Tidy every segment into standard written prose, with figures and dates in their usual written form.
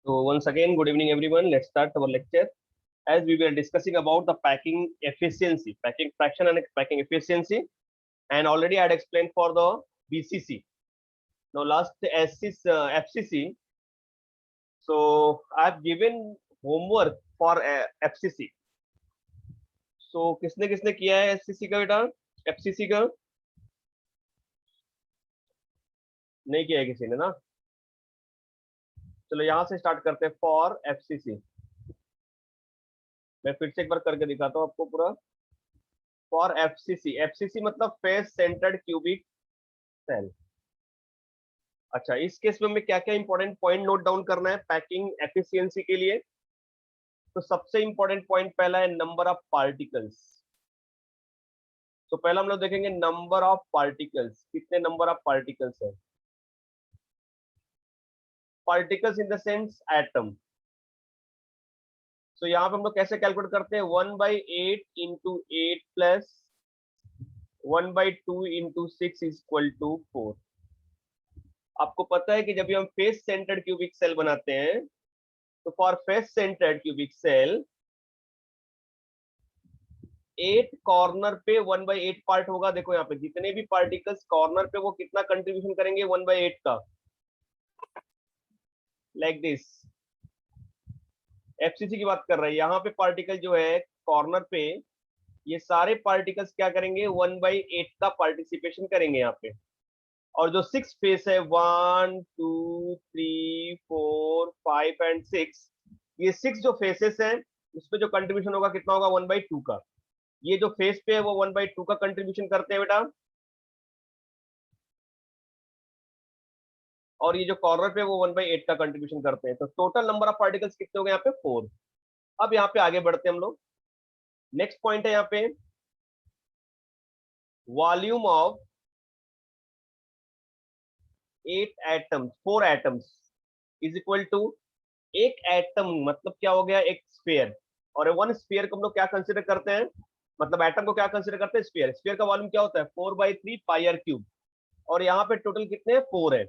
So once again, good evening everyone. Let's start our lecture. As we were discussing about the packing efficiency, packing fraction and packing efficiency, and already I had explained for the BCC. Now last FCC. So I have given homework for FCC. So किसने किसने किया है FCC का बेटा? FCC का नहीं किया है किसी ने ना? चलो यहाँ से स्टार्ट करते हैं फॉर FCC. मैं फिर से एक बार करके दिखाता हूँ आपको पूरा. फॉर एफसीसी मतलब फेस सेंटर्ड क्यूबिक सेल. अच्छा, इस केस में हमें क्या क्या इंपॉर्टेंट पॉइंट नोट डाउन करना है पैकिंग एफिशिएंसी के लिए. तो सबसे इंपॉर्टेंट पॉइंट पहला है नंबर ऑफ पार्टिकल्स. तो पहला हम लोग देखेंगे नंबर ऑफ पार्टिकल्स. कितने नंबर ऑफ पार्टिकल्स है? Particles in the sense atom. तो यहाँ पे हम लोग कैसे कैलकुलेट करते हैं? 1/8 into 8 plus 1/2 into 6 is equal to 4. आपको पता है कि जब भी हम फेस सेंटर्ड क्यूबिक सेल बनाते हैं तो for face centred cubic cell 8 corner पे 1/8 पार्ट होगा. देखो यहाँ पे जितने भी पार्टिकल्स कॉर्नर पे वो कितना कंट्रीब्यूशन करेंगे 1/8 का. Like this. एफसीसी की बात कर रहा है. यहाँ पे पार्टिकल जो है कॉर्नर पे ये सारे पार्टिकल्स क्या करेंगे 1/8 का पार्टिसिपेशन करेंगे यहाँ पे. और जो 6 फेस है 1 2 3 4 5 एंड 6, ये 6 जो फेसेस हैं उसपे जो कंट्रीब्यूशन होगा कितना होगा 1/2 का. ये जो फेस पे है वो 1/2 का कंट्रीब्यूशन करते हैं बेटा. और ये जो कॉर्नर पे वो 1/8 का कंट्रीब्यूशन करते हैं. तो टोटल नंबर ऑफ पार्टिकल्स कितने हो गए यहाँ पे 4. अब यहाँ पे आगे बढ़ते हैं हम लोग. नेक्स्ट पॉइंट है यहाँ पे volume of 8 atoms 4 atoms is equal to. एक एटम मतलब क्या हो गया? एक स्फीयर. और वन स्फीयर को हम लोग क्या कंसिडर करते हैं? मतलब एटम को क्या कंसिडर करते हैं? स्फीयर. स्फीयर का वॉल्यूम क्या होता है? 4/3 पाई आर क्यूब. और यहाँ पे टोटल कितने हैं? 4 है.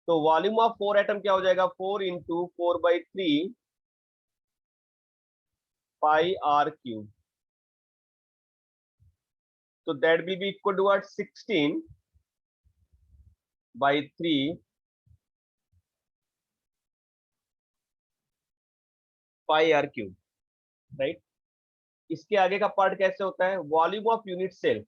तो वॉल्यूम ऑफ 4 एटम क्या हो जाएगा? 4 इंटू 4/3 पाई आर क्यूब. तो that will be equal to 16/3 pi r cube. Right. इसके आगे का पार्ट कैसे होता है? Volume of unit cell.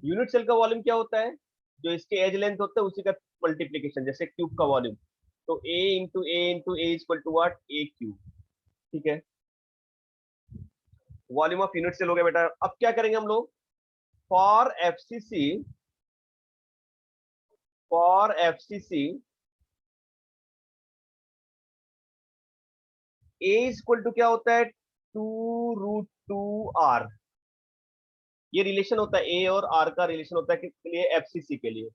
Unit cell का वॉल्यूम क्या होता है? जो इसके एज लेंथ होता है उसी का मल्टीप्लीकेशन. जैसे क्यूब का वॉल्यूम. तो a into a into a equal to what? A cube. ठीक है. वॉल्यूम ऑफ यूनिट सेल हो गया बेटा. अब क्या करेंगे हम लोग? For FCC a equal to क्या होता है? 2√2r. ये रिलेशन होता है ए और आर का रिलेशन होता है किसके लिए? एफसीसी के लिए.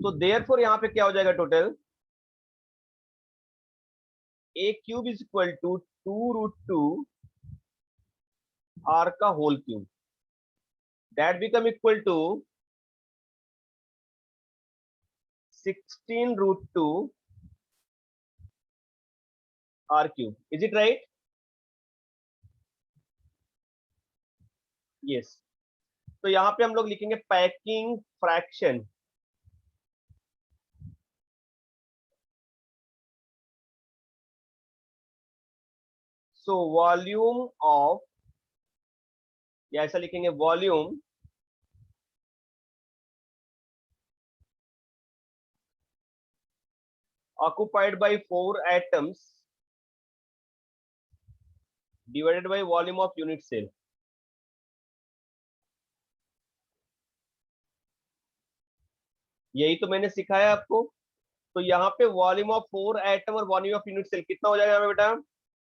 तो देयरफॉर यहाँ पे क्या हो जाएगा total? A cube is equal to 2√2 r का whole cube. That become equal to 16√2 r cube. Is it right? Yes. तो यहाँ पे हम लोग लिखेंगे packing fraction. So volume of, या ऐसा लिखेंगे volume occupied by 4 atoms divided by volume of unit cell. यही तो मैंने सिखाया आपको. तो यहाँ पे वॉल्यूम ऑफ 4 एटम और वॉल्यूम ऑफ यूनिट सेल कितना हो जाएगा यहाँ पे बेटा?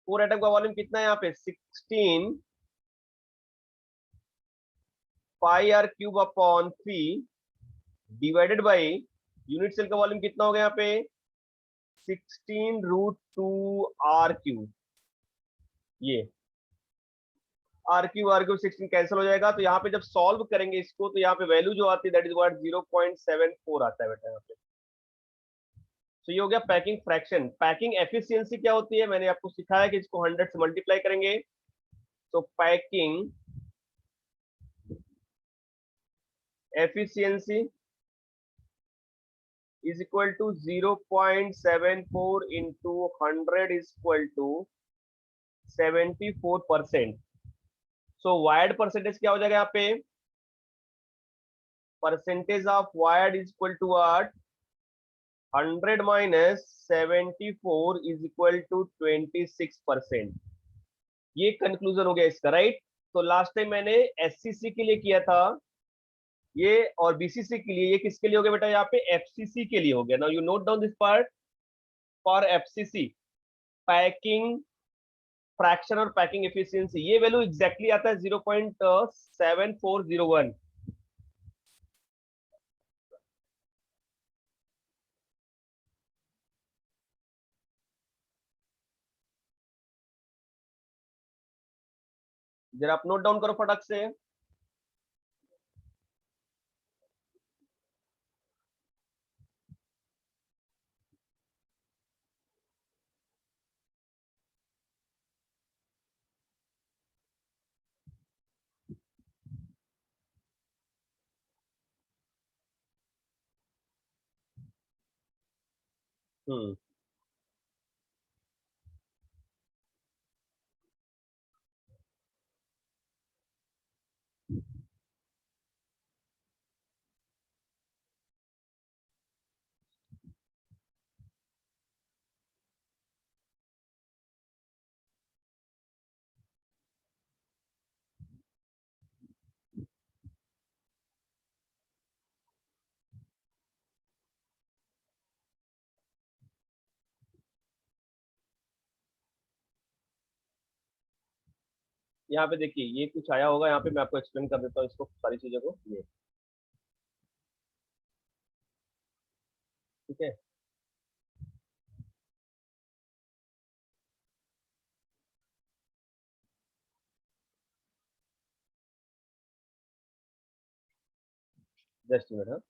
4 एटम का वॉल्यूम कितना है यहाँ पे? 16 pi r cube upon 3 divided by unit cell का वॉल्यूम कितना हो गया यहाँ पे? 16√2 आर क्यूब. ये r क्यूब 16 कैंसिल हो जाएगा, तो यहाँ पे जब सॉल्व करेंगे इसको तो यहाँ पे वैल्यू जो आती है दैट इज व्हाट 0.74 आता है बेटा यहाँ पे। तो ये हो गया पैकिंग फ्रैक्शन। पैकिंग एफिशिएंसी क्या होती है, मैंने आपको सिखाया कि इसको 100 से मल्टीप्लाई करेंगे, तो packing efficiency is equal to 0.74 into 100 is equal to 74%। So void percentage क्या हो जाएगा यहाँ पे, percentage of void is equal to what, 100 minus 74 is equal to 26%। ये कंक्लूजन हो गया इसका, राइट। तो लास्ट टाइम मैंने एससीसी के लिए किया था ये, और बीसीसी के लिए, ये किसके लिए हो गया बेटा, यहाँ पे एफसीसी के लिए हो गया। Now you note down this part for FCC, packing fraction और पैकिंग एफिशिएंसी, ये वैल्यू एग्जैक्टली आता है 0.7401। जरा आप नोट डाउन करो फटाक से। हम्म यहाँ पे देखिए ये कुछ आया होगा, यहाँ पे मैं आपको एक्सप्लेन कर देता हूँ इसको, सारी चीजों को। ये ठीक है, जस्ट मिनट। हाँ,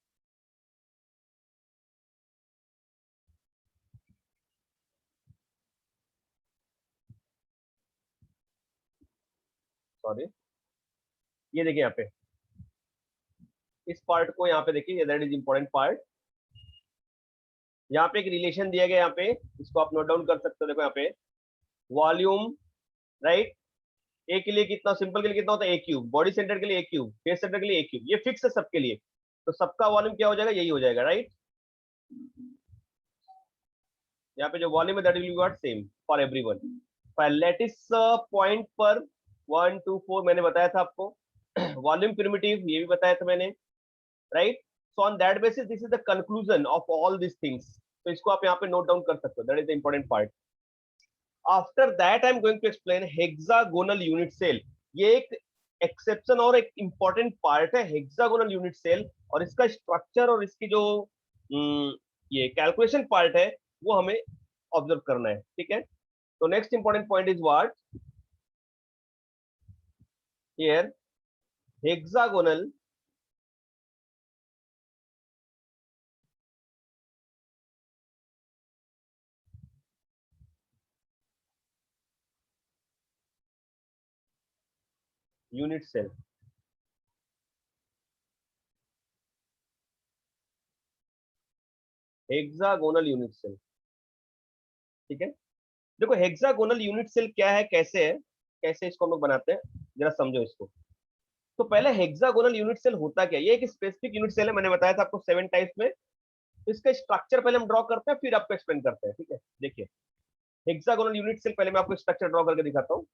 सॉरी, ये देखिए यहाँ पे इस पार्ट को, यहाँ पे देखिए दैट इज इंपॉर्टेंट पार्ट। यहाँ पे एक रिलेशन दिया गया, यहाँ पे इसको आप नोट डाउन कर सकते हो। देखो यहाँ पे वॉल्यूम, राइट, ए के लिए कितना, सिंपल के लिए कितना होता है ए क्यूब, बॉडी सेंटर के लिए ए क्यूब, फेस सेंटर के लिए ए क्यूब, ये फिक्स है सबके लिए। तो सबका वॉल्यूम क्या हो जाएगा, यही हो जाएगा, राइट। यहाँ पे जो वॉल्यूम है that will be what same for everyone. पर लैटिस पॉइंट पर 1 2 4 मैंने बताया था आपको। वॉल्यूम प्रिमिटिव ये भी बताया था मैंने, right. So on that basis this is the conclusion of all this things. तो इसको आप यहाँ पे नोट डाउन कर सकते हो, that is the important part. After that I am going to explain hexagonal unit cell. ये एक एक्सेप्शन और एक इंपॉर्टेंट पार्ट है हेक्सागोनल यूनिट सेल, और इसका स्ट्रक्चर और इसकी जो ये कैलकुलेशन पार्ट है वो हमें ऑब्जर्व करना है, ठीक है। तो next important point is what here, hexagonal unit cell. Hexagonal unit cell, ठीक है। देखो हेक्सागोनल यूनिट सेल क्या है, कैसे है, कैसे इसको हम लोग बनाते हैं, जरा समझो इसको। तो पहले हेक्सागोनल यूनिट सेल होता क्या है, ये एक स्पेसिफिक यूनिट सेल है, मैंने बताया था आपको 7 टाइप्स में। तो इसका स्ट्रक्चर पहले हम ड्रॉ करते हैं, फिर आपको एक्सप्लेन करते हैं, ठीक है। देखिए हेक्सागोनल यूनिट सेल पहले मैं आपको स्ट्रक्चर ड्रॉ करके दिखाता हूँ।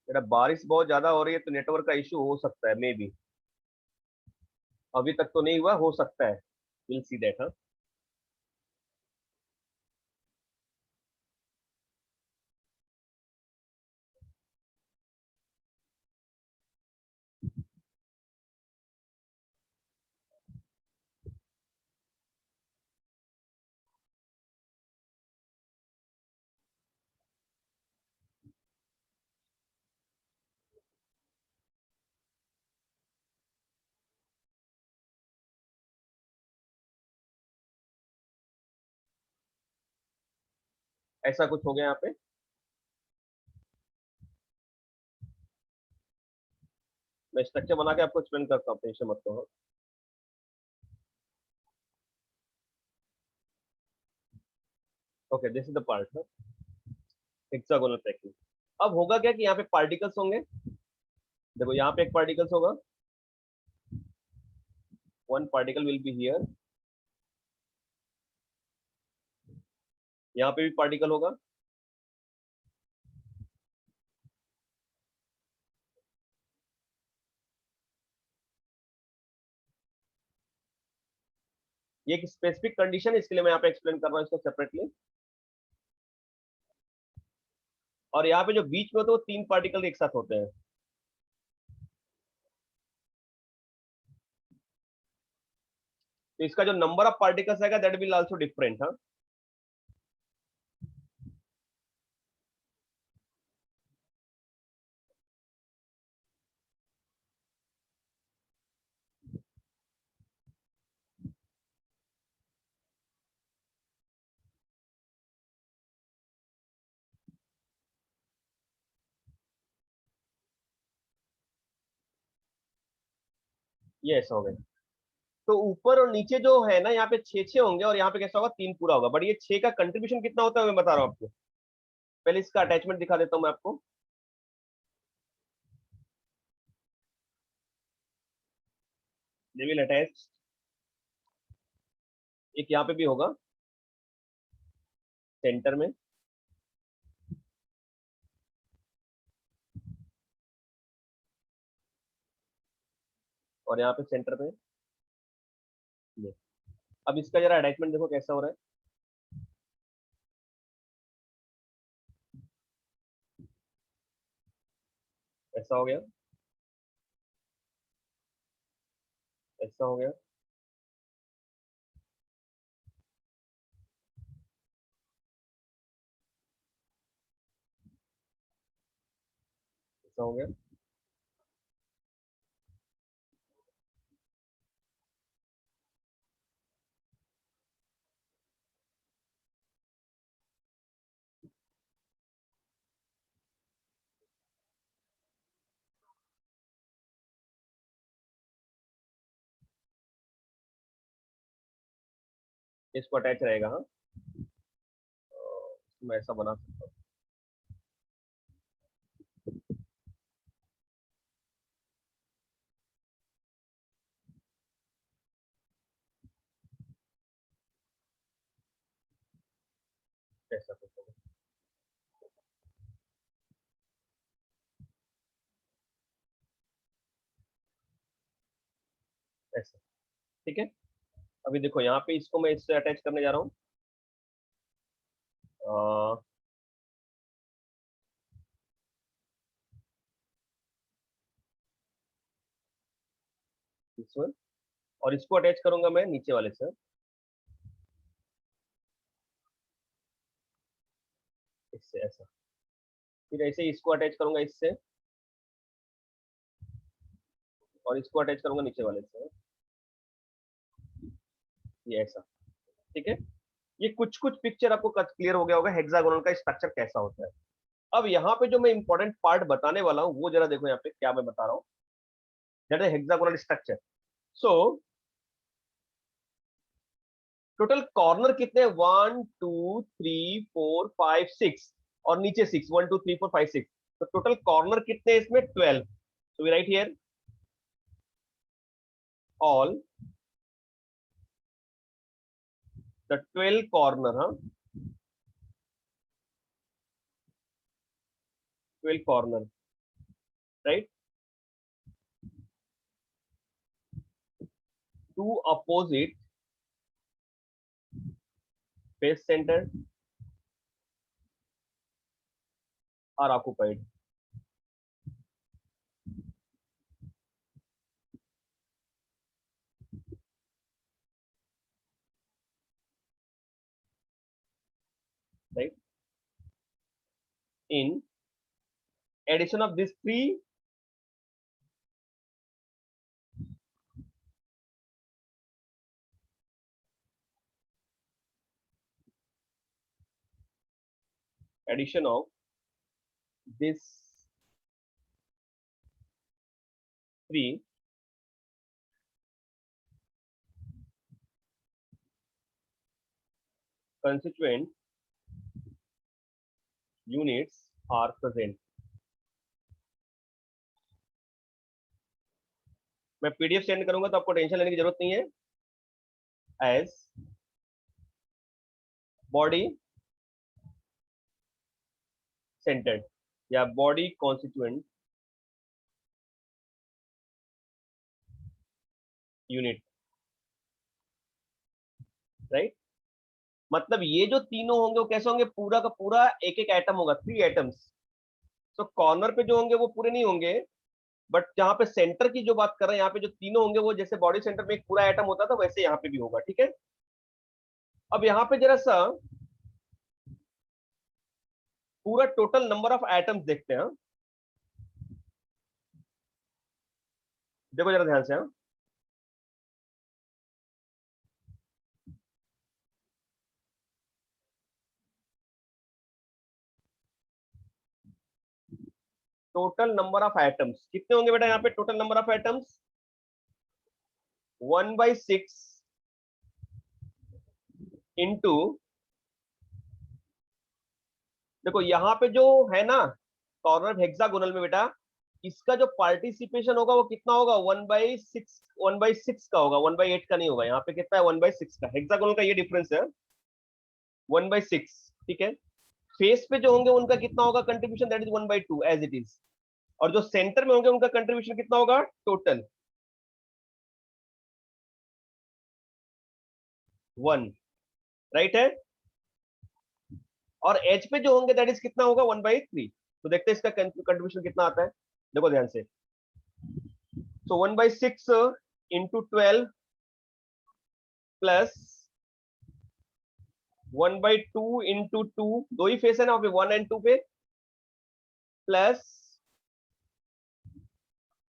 मेरा बारिश बहुत ज्यादा हो रही है तो नेटवर्क का इशू हो सकता है, मे बी। अभी तक तो नहीं हुआ, हो सकता है, विल सी दैट। हाँ, ऐसा कुछ हो गया यहाँ पे। मैं स्ट्रक्चर बना के आपको एक्सप्लेन करता हूँ, टेंशन मत लो। Okay, this is the part, hexagonal packing. अब होगा क्या कि यहाँ पे पार्टिकल्स होंगे। देखो यहाँ पे एक पार्टिकल्स होगा, one particle will be here, यहाँ पे भी पार्टिकल होगा, ये एक स्पेसिफिक कंडीशन है, इसके लिए मैं यहाँ पे एक्सप्लेन कर रहा हूँ इसको सेपरेटली। और यहाँ पे जो बीच में होते हैं वो तीन पार्टिकल एक साथ होते हैं। तो इसका जो नंबर ऑफ पार्टिकल्स आएगा दैट विल आल्सो डिफरेंट। हाँ, ये ऐसा होगा। तो ऊपर और नीचे जो है ना, यहाँ पे छह छह होंगे और यहाँ पे कैसा होगा, तीन पूरा होगा। बट ये छह का कंट्रीब्यूशन कितना होता है मैं बता रहा हूँ आपको। पहले इसका अटैचमेंट दिखा देता हूँ मैं आपको। दे विल अटैच, एक यहाँ पे भी होगा सेंटर में, और यहाँ पे सेंटर में ये। अब इसका जरा अटैचमेंट देखो कैसा हो रहा है। ऐसा हो गया, ऐसा हो गया, ऐसा हो गया। इसको अटैच रहेगा। हाँ, मैं ऐसा बना सकता हूँ, ऐसा कुछ होगा, ऐसा। ठीक है, अभी देखो यहाँ पे इसको मैं इससे अटैच करने जा रहा हूँ। इसमें, और इसको अटैच करूंगा मैं नीचे वाले से, इससे ऐसा। फिर ऐसे ही इसको अटैच करूंगा इससे, और इसको अटैच करूंगा नीचे वाले से, ये ऐसा। ठीक है, ये कुछ कुछ पिक्चर आपको क्लियर हो गया होगा हेक्सागोनल का स्ट्रक्चर कैसा होता है। अब यहाँ पे जो मैं इंपॉर्टेंट पार्ट बताने वाला हूँ वो जरा देखो यहाँ पे क्या मैं बता रहा हूँ, that is hexagonal structure. So total corner कितने, 1 2 3 4 5 6, और नीचे 6, 1 2 3 4 5 6। तो टोटल कॉर्नर कितने इसमें, 12। So we write here all the 12 corner. हाँ, 12 corner, right, two opposite face centre are occupied. Right, in addition of these three addition of this 3 constituent units are present. मैं PDF send करूंगा तो आपको tension लेने की जरूरत नहीं है. एज बॉडी सेंटर्ड या बॉडी कॉन्स्टिट्यूएंट यूनिट, राइट. मतलब ये जो तीनों होंगे वो कैसे होंगे, पूरा का पूरा एक एक एटम होगा, 3 एटम्स. तो कॉर्नर पे जो होंगे वो पूरे नहीं होंगे, बट जहां पे सेंटर की जो बात कर रहे हैं, यहाँ पे जो तीनों होंगे वो जैसे बॉडी सेंटर में एक पूरा एटम होता था वैसे यहाँ पे भी होगा. ठीक है. अब यहाँ पे जरा सा पूरा टोटल नंबर ऑफ एटम्स देखते हैं. देखो जरा ध्यान से. टोटल नंबर ऑफ एटम्स कितने होंगे बेटा यहाँ पे? Total number of atoms 1/6 into, देखो यहाँ पे जो है ना कॉर्नर हेक्सागोनल में बेटा, इसका जो पार्टिसिपेशन होगा वो कितना होगा? 1/6 का होगा, 1/8 का नहीं होगा. यहाँ पे कितना है? 1/6 का. हेक्सागोनल का ये डिफरेंस है, 1/6. ठीक है. फेस पे जो होंगे उनका कितना होगा contribution? That is 1/2 as it is. और जो सेंटर में होंगे उनका कंट्रीब्यूशन कितना होगा टोटल? 1, राइट है. और एच पे जो होंगे दैट इज कितना होगा? 1/3. तो देखते हैं इसका कंट्रीब्यूशन कितना आता है. देखो ध्यान से. सो 1/6 इंटू 12 प्लस 1/2 इंटू 2, दो ही फेस है ना 1 एंड 2 पे, प्लस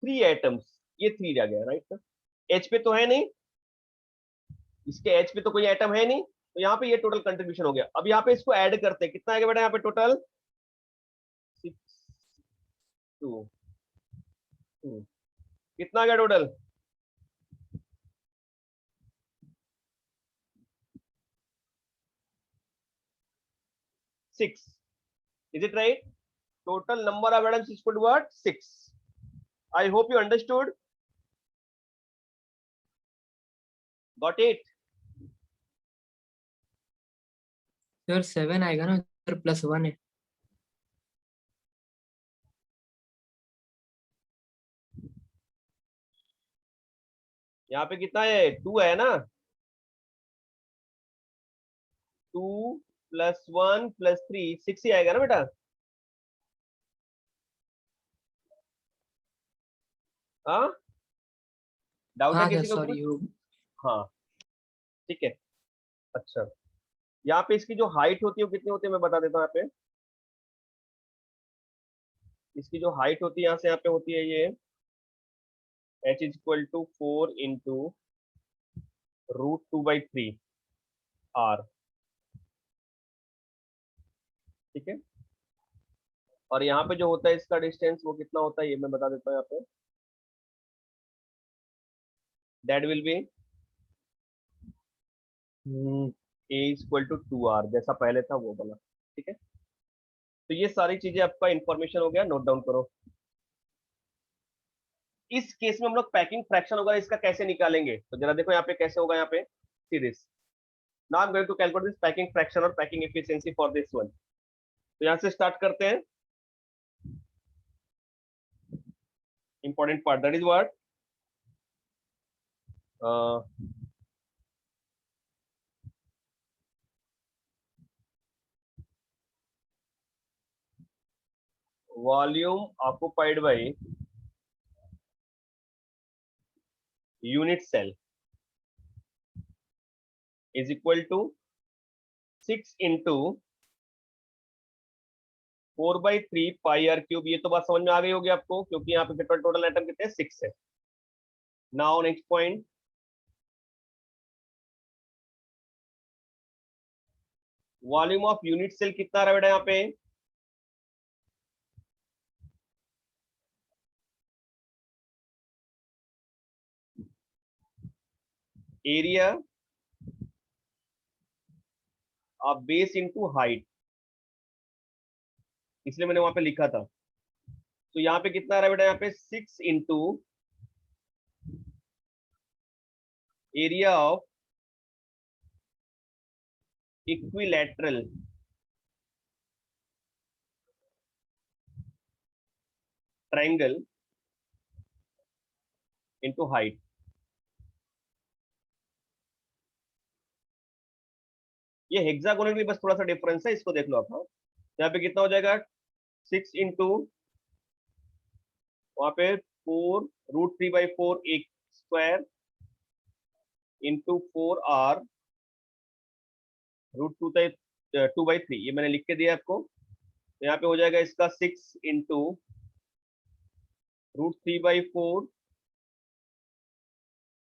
3 एटम्स. ये 3 आ गया, राइट. एच पे तो है नहीं, इसके एच पे तो कोई एटम है नहीं, तो यहाँ पे ये टोटल कंट्रीब्यूशन हो गया. अब यहाँ पे इसको ऐड करते हैं, कितना आ गया बेटा यहाँ पे टोटल? 6 2 2 कितना आ गया total? 6. Is it right? Total number of atoms is equal to what? 6. I hope you understood. Got it? Sir 7 आएगा ना, सर +1 है. यहाँ पे कितना है? 2 है ना. 2 + 1 + 3 6 ही आएगा ना बेटा. हाँ, डाउट है हाँ सर, किसी को कुछ? सॉरी. हाँ, ठीक है. अच्छा, यहाँ पे इसकी जो हाइट होती है वो कितनी होती है मैं बता देता हूँ. यहाँ पे इसकी जो हाइट होती है यहाँ से यहाँ पे होती है ये h is equal to 4 into √2/3 r. ठीक है. और यहाँ पे जो होता है इसका डिस्टेंस वो कितना होता है ये मैं बता देता हूँ. यहाँ पे that will be a is equal to 2r, जैसा पहले था वो वाला. ठीक है. तो ये सारी चीजें आपका इंफॉर्मेशन हो गया, नोट डाउन करो. इस केस में हम लोग पैकिंग फ्रैक्शन होगा इसका कैसे निकालेंगे, तो जरा देखो यहाँ पे कैसे होगा. यहाँ पे see this. Now I am going to calculate this packing fraction और packing efficiency for this one. तो यहाँ से स्टार्ट करते हैं. Important part, that is what volume occupied by unit cell is equal to 6 into 4/3 pi r cube. ये तो बात समझ में आ गई होगी आपको, क्योंकि यहाँ पे टोटल एटम कितने हैं? 6 है. Now next point, volume of unit cell कितना रहा बेटा यहाँ पे? Area of base into height, इसलिए मैंने वहां पे लिखा था। तो यहाँ पे कितना आ रहा है बेटा, यहाँ पे 6 into area of equilateral triangle into height. ये हेक्सागोनल भी बस थोड़ा सा डिफरेंस है, इसको देख लो आप। हाँ, यहाँ पे कितना हो जाएगा, 6 इंटू वहां पे 4√3/4 एक स्क्वायर इंटू 4r √2/3, ये मैंने लिख के दिया आपको। तो यहाँ पे हो जाएगा इसका 6 इंटू √3/4,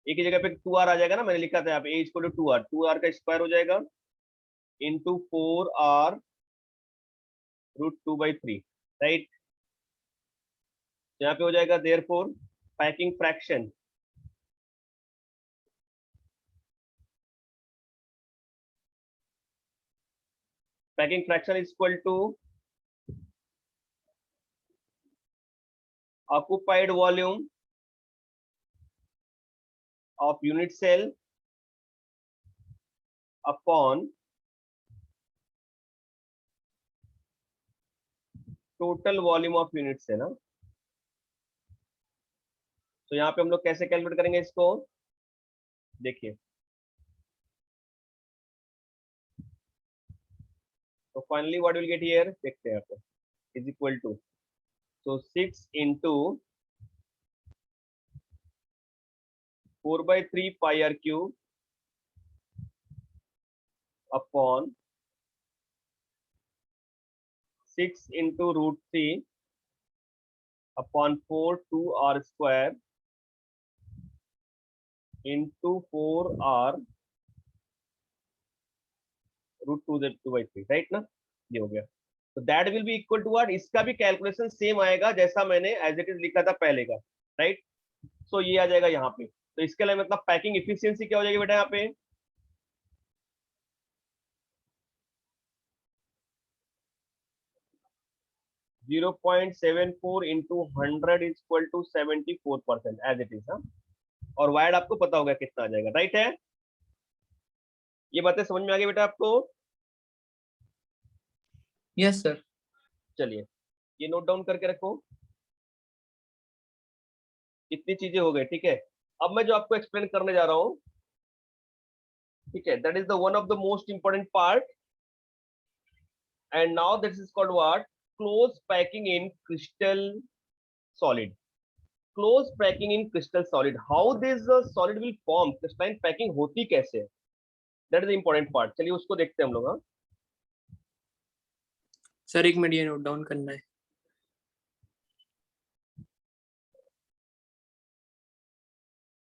एक ही जगह पे 2r आ जाएगा ना, मैंने लिखा था यहाँ पे a equal to 2r, 2r का स्क्वायर हो जाएगा इंटू 4r √2/3, राइट। यहाँ पे हो जाएगा therefore packing fraction is equal to occupied volume of unit cell upon total volume of unit cell। हाँ, तो यहाँ पे हम लोग कैसे कैलकुलेट करेंगे इसको, देखिए। तो finally what will get here, देखते हैं यहाँ पे, is equal to, so 6 into 4/3 pi r cube upon 6 into √3 upon 4 2r square into 4r √2/3, right ना, ये हो गया। तो that will be equal to what, इसका भी कैलकुलेशन सेम आएगा जैसा मैंने एज इट इज लिखा था पहले का, राइट। सो ये आ जाएगा यहाँ पे। तो इसके लिए मतलब पैकिंग इफिशियंसी क्या हो जाएगी बेटा, यहाँ पे 0.74 into 100 is equal to 74% as it is. हाँ, और वायर्ड आपको पता होगा कितना आ जाएगा, राइट है। ये बातें समझ में आ गई बेटा आपको? Yes sir. चलिए ये नोट डाउन करके रखो, इतनी चीजें हो गई, ठीक है। अब मैं जो आपको एक्सप्लेन करने जा रहा हूं, ठीक है, that is the one of the most important part, and now this is called what, close packing in crystal solid. Close packing in crystal solid, how this solid will form, crystalline packing होती कैसे है, that is the important part. चलिए उसको देखते हैं हम लोग। हाँ, सर एक मिनट, ये नोट डाउन करना है।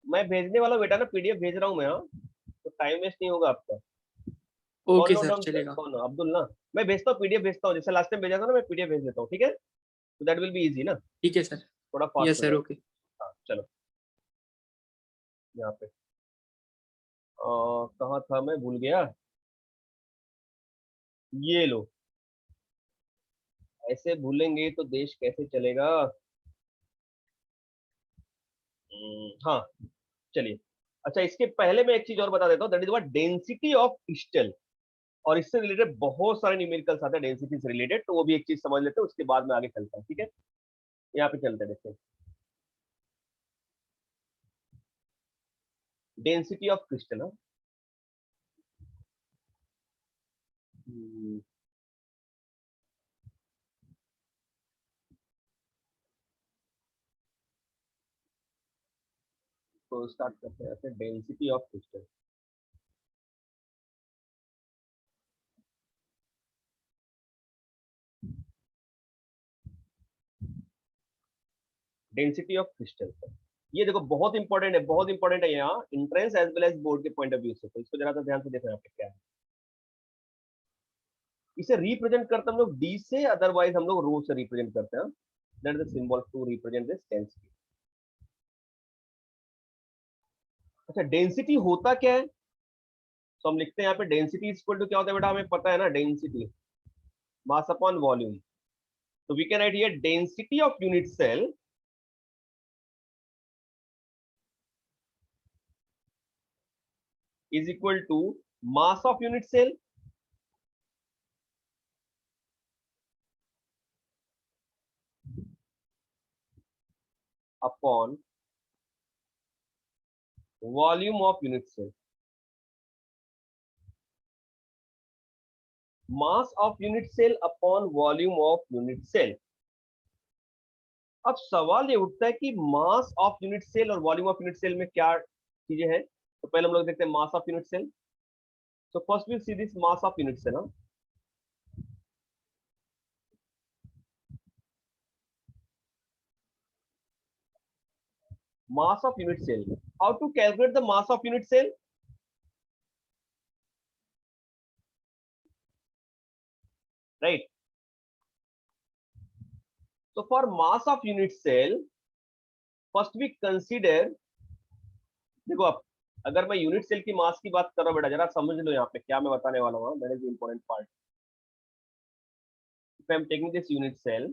मैं भेजने वाला हूं बेटा ना, पीडीएफ भेज रहा हूं मैं। हाँ, तो टाइम वेस्ट नहीं होगा आपका। कौन ओके नोट सर, डाउन, चलेगा। कौन, अब्दुल ना। मैं भेजता हूँ, पीडीएफ भेजता हूँ, जैसे लास्ट टाइम भेजा था ना, मैं पीडीएफ भेज देता हूँ, ठीक है। तो दैट विल बी इजी ना, ठीक है सर। थोड़ा फास्ट यस हो सर, जाएगा। ओके। हाँ चलो, यहाँ पे कहाँ था, मैं भूल गया। ये लो, ऐसे भूलेंगे तो देश कैसे चलेगा। हाँ चलिए। अच्छा, इसके पहले मैं एक चीज और बता देता हूँ, that is what density of crystal, और इससे रिलेटेड बहुत सारे न्यूमेरिकल्स आते हैं डेंसिटी से रिलेटेड, तो वो भी एक चीज समझ लेते हैं, उसके बाद में आगे चलता है, ठीक है। यहाँ पे चलते हैं, देखते हैं डेंसिटी ऑफ क्रिस्टल। तो स्टार्ट करते हैं density of crystal. Density of crystal, ये देखो बहुत इंपॉर्टेंट है, बहुत इंपॉर्टेंट है यहाँ entrance as well as board के पॉइंट ऑफ व्यू से, तो इसको जरा सा ध्यान से देखना यहाँ पे क्या है। इसे रिप्रेजेंट करते हम लोग डी से, अदरवाइज हम लोग रो से रिप्रेजेंट करते हैं। That is the symbol to represent this density. अच्छा, डेंसिटी होता क्या है? तो हम लिखते हैं यहाँ पे डेंसिटी इक्वल टू क्या होता है बेटा, हमें पता है ना, डेंसिटी मास अपॉन वॉल्यूम. तो we can write here density of unit cell is equal to mass of unit cell upon volume of unit cell. Mass of unit cell upon volume of unit cell. अब सवाल ये उठता है कि मास of unit cell और volume of unit cell में क्या चीजें हैं. तो पहले हम लोग देखते हैं mass of unit cell. So first we'll see this mass of unit cell. Mass of unit cell. How to calculate the mass of unit cell? Right. So for mass of unit cell, first we consider. देखो अब अगर मैं unit cell की मास की बात कर रहा हूँ बेटा, जरा समझ लो यहाँ पे क्या मैं बताने वाला हूँ. That is important part. If I am taking this unit cell,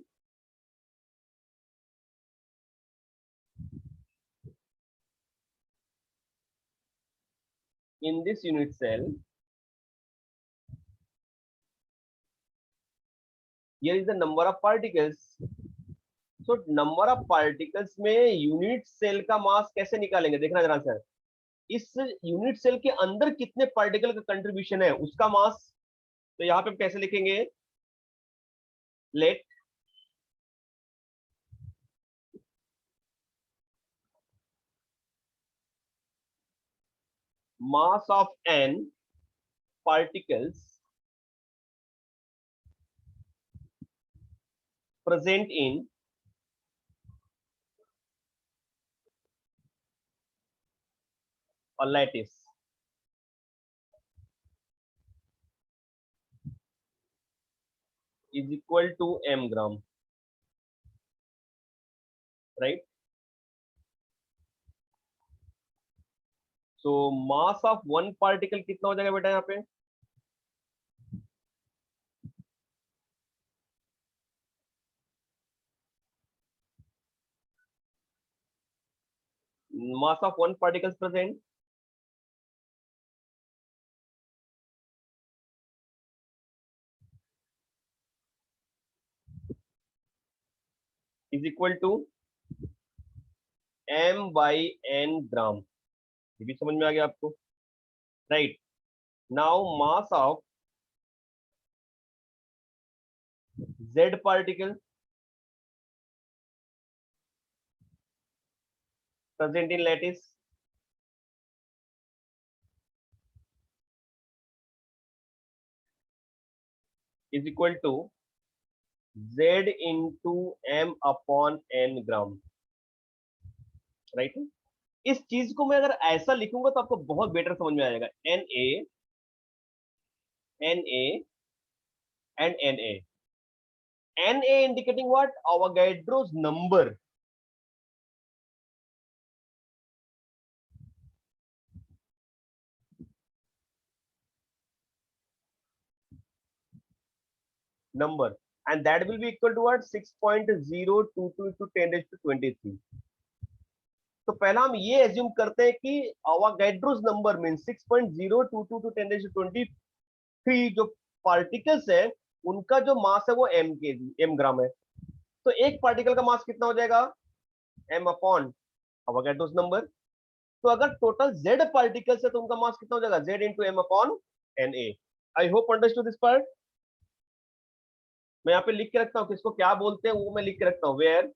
in this unit cell, here is the number of particles. So number of particles में यूनिट सेल का मास कैसे निकालेंगे, देखना जरा सर. इस यूनिट सेल के अंदर कितने पार्टिकल का कंट्रीब्यूशन है उसका मास. तो यहाँ पे हम कैसे लिखेंगे, late mass of n particles present in a lattice is equal to m gram, right? So mass of one particle कितना हो जाएगा बेटा यहाँ पे, mass of one particles present is equal to m by n ग्राम. ये भी समझ में आ गया आपको, right? Now mass of z particle present in lattice is equal to z into m upon n gram, right? इस चीज को मैं अगर ऐसा लिखूंगा तो आपको बहुत बेटर समझ में आएगा. N A and Na. Na indicating what? Avogadro's number. Number. And that will be equal to what? 6.022 into 10 raised to 23. तो पहला हम ये एज्यूम करते हैं कि Avogadro's number means 6.022 to 10 raised to 23 जो पार्टिकल्स है उनका जो मास है वो m ग्राम है. तो एक पार्टिकल का मास कितना हो जाएगा, m अपॉन अवोगाड्रोस नंबर. तो अगर टोटल z पार्टिकल्स है तो उनका मास कितना हो जाएगा, z into m upon Na. I hope understood this part. मैं यहाँ पे लिख के रखता हूँ किसको क्या बोलते हैं, वो मैं लिख के रखता हूँ. वेयर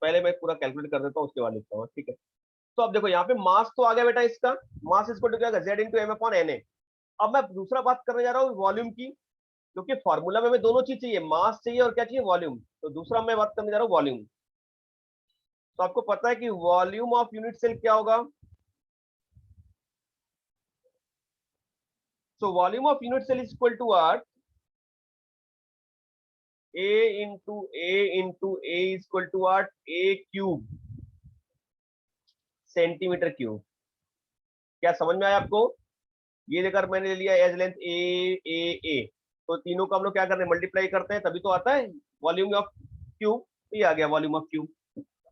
पहले मैं पूरा कैलकुलेट कर देता हूँ उसके बाद लिखता हूँ, ठीक है? तो अब देखो यहाँ पे मास तो आ गया बेटा, इसका मास इसको क्या होगा, z into M upon Na. अब मैं दूसरा बात करने जा रहा हूँ वॉल्यूम की, क्योंकि फॉर्मूला में हमें दोनों चीज चाहिए, मास चाहिए और क्या चाहिए, वॉल्यूम. तो दूसरा मैं बात करने जा रहा हूँ वॉल्यूम. तो आपको पता है कि वॉल्यूम ऑफ यूनिट सेल क्या होगा. So volume of unit cell is equal to what, A is equal to what? A cube centimetre cube. क्या समझ में आया आपको? ये अगर मैंने लिया एज लेंथ ए, तो तीनों को हम लोग क्या करते हैं, मल्टीप्लाई करते हैं, तभी तो आता है वॉल्यूम ऑफ क्यूब। ये आ गया वॉल्यूम ऑफ क्यूब।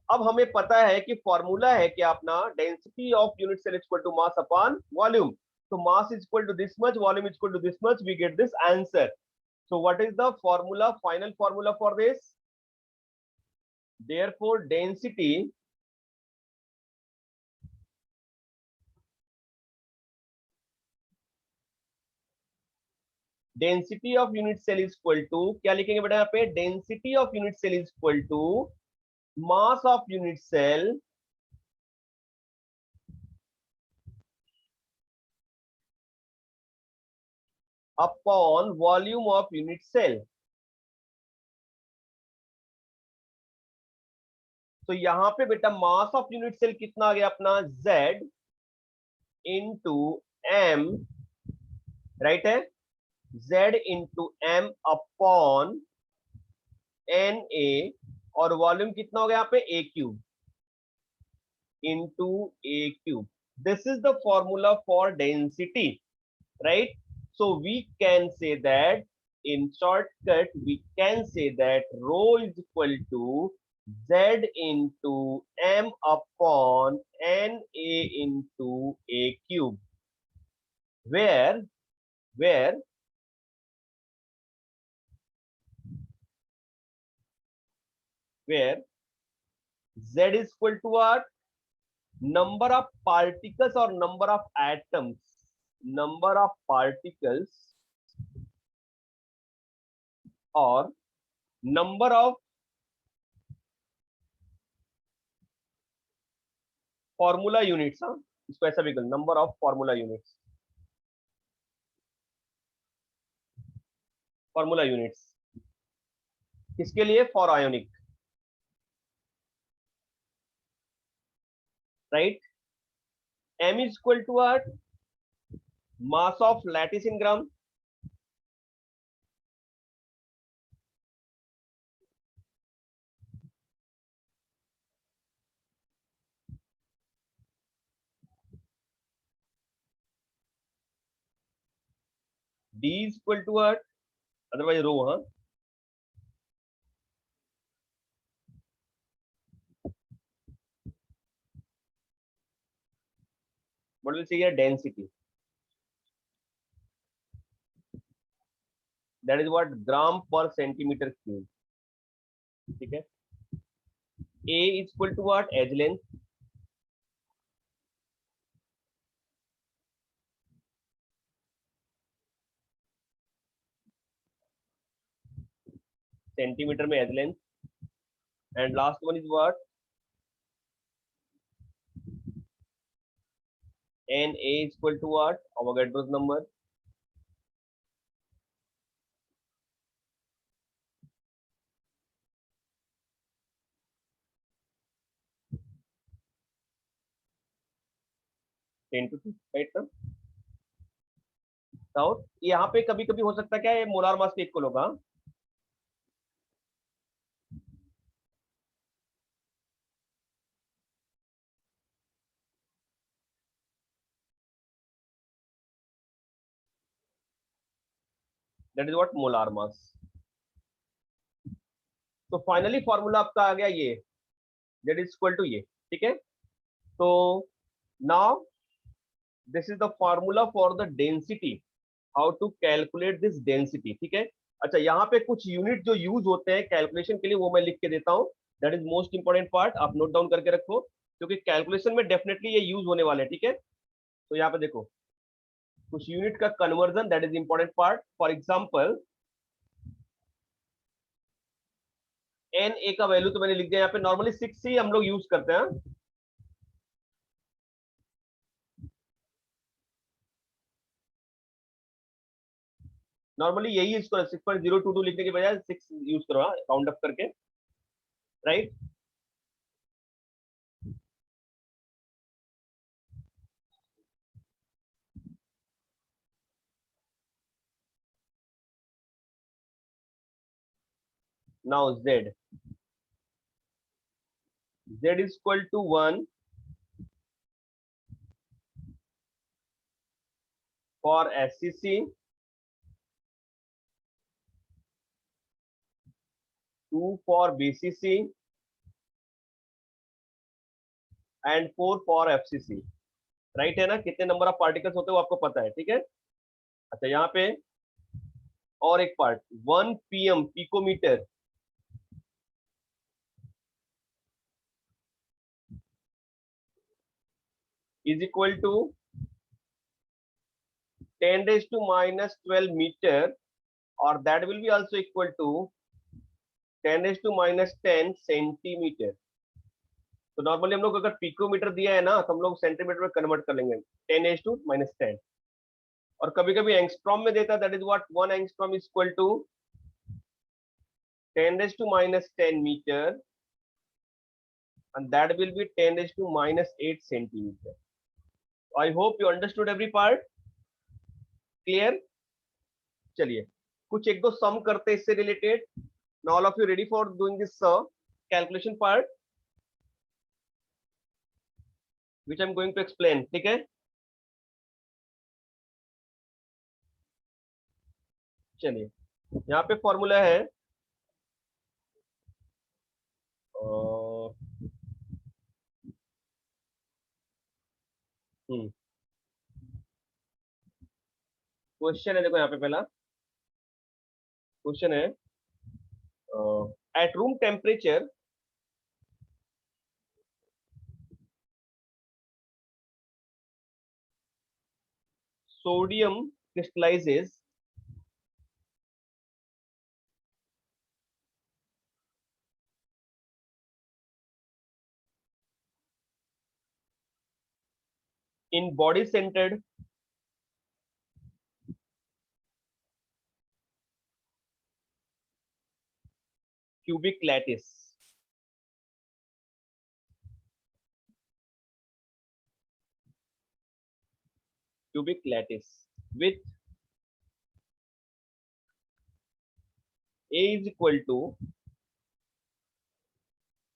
अब हमें पता है कि फॉर्मूला है कि अपना density of unit cell equal to mass upon volume. तो mass is equal to this much, volume is equal to this much, we get this answer. So what is the formula, final formula for this? Therefore density of unit cell is equal to, क्या लिखेंगे बेटा यहाँ पे? Density of unit cell is equal to mass of unit cell upon volume of unit cell. तो यहां पे बेटा मास of unit cell कितना आ गया अपना? Z इंटू M, राइट है? Z into M upon Na, और वॉल्यूम कितना हो गया यहाँ पे? A cube into A cube. This is the formula for density, right? So we can say that, in shortcut, we can say that rho is equal to Z into M upon Na into A cube, where where where Z is equal to what? Number of particles or number of atoms, number of particles or number of formula units. हाँ, इसको ऐसा भी कर, number of formula units, formula units किसके लिए? For ionic, right? M is equal to what? Mass of lattice in gram, D is equal to what? Otherwise rho, huh? What will say here? Density. That is what? Gram per centimeter cube. ठीक है? A is equal to what? Edge length. Centimetre में edge length. And last one is what? Na is equal to what? Avogadro's number. Ten two two, right ना? तो यहाँ पे कभी कभी हो सकता है क्या, ये मोलार मास के इक्वल होगा। That is what? Molar mass. तो फाइनली फॉर्मूला आपका आ गया ये, दैट इज इक्वल टू ये, ठीक है? तो now this is the formula for the density, how to calculate this density, ठीक है? अच्छा, यहाँ पे कुछ यूनिट जो यूज होते हैं कैलकुलेशन के लिए, वो मैं लिख के देता हूँ। That is most important part, आप नोट डाउन करके रखो, क्योंकि कैलकुलेशन में डेफिनेटली ये यूज होने वाले हैं, ठीक है? तो यहाँ पे देखो कुछ यूनिट का conversion, that is important part. For example N A का वैल्यू तो मैंने लिख दिया यहाँ पे, नॉर्मली 6 ही हम लोग यूज करते हैं। नॉर्मली यही इसको 6.022 लिखने के बजाय 6 यूज करो, राउंड अप करके, right? now z is equal to 1 for SCC, 2 for BCC and 4 for FCC. Right है ना? कितने नंबर ऑफ पार्टिकल्स होते हैं वो आपको पता है, ठीक है? अच्छा, यहाँ पे और एक part 1 pm picometre is equal to 10 raised to minus 12 meter, or that will be also equal to 10 raised to minus 10 centimetre. तो नॉर्मली हम लोग अगर पिकोमीटर दिया है ना तो हम लोग सेंटीमीटर में कन्वर्ट कर लेंगे 10 raised to minus 10. और कभी कभी एंगस्ट्रॉम में देता है, that is what 1 angstrom is equal to 10 raised to minus 10 meter, and that will be 10 raised to minus 8 centimeter. I hope you understood every part. Clear? चलिए कुछ एक दो सम करते हैं इससे related. Now all of you ready for doing this calculation part, which I'm going to explain. ठीक है? चलिए यहाँ पे फॉर्मूला है क्वेश्चन है, देखो यहाँ पे पहला क्वेश्चन है at room temperature sodium crystallizes in body centered cubic lattice. Cubic lattice with A is equal to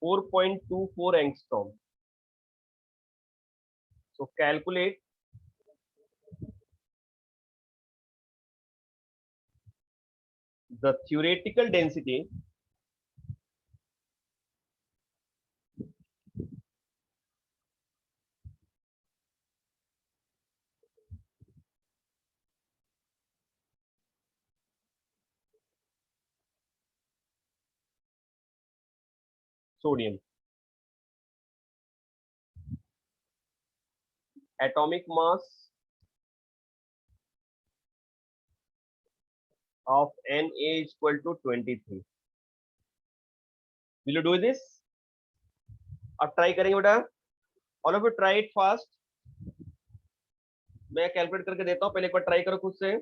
4.24 angstrom. So calculate the theoretical density sodium, atomic mass of Na is equal to 23. Will you do this? अब try करेंगे बेटा. All of you try it fast. मैं calculate करके देता हूँ, पहले एक बार try करो खुद से.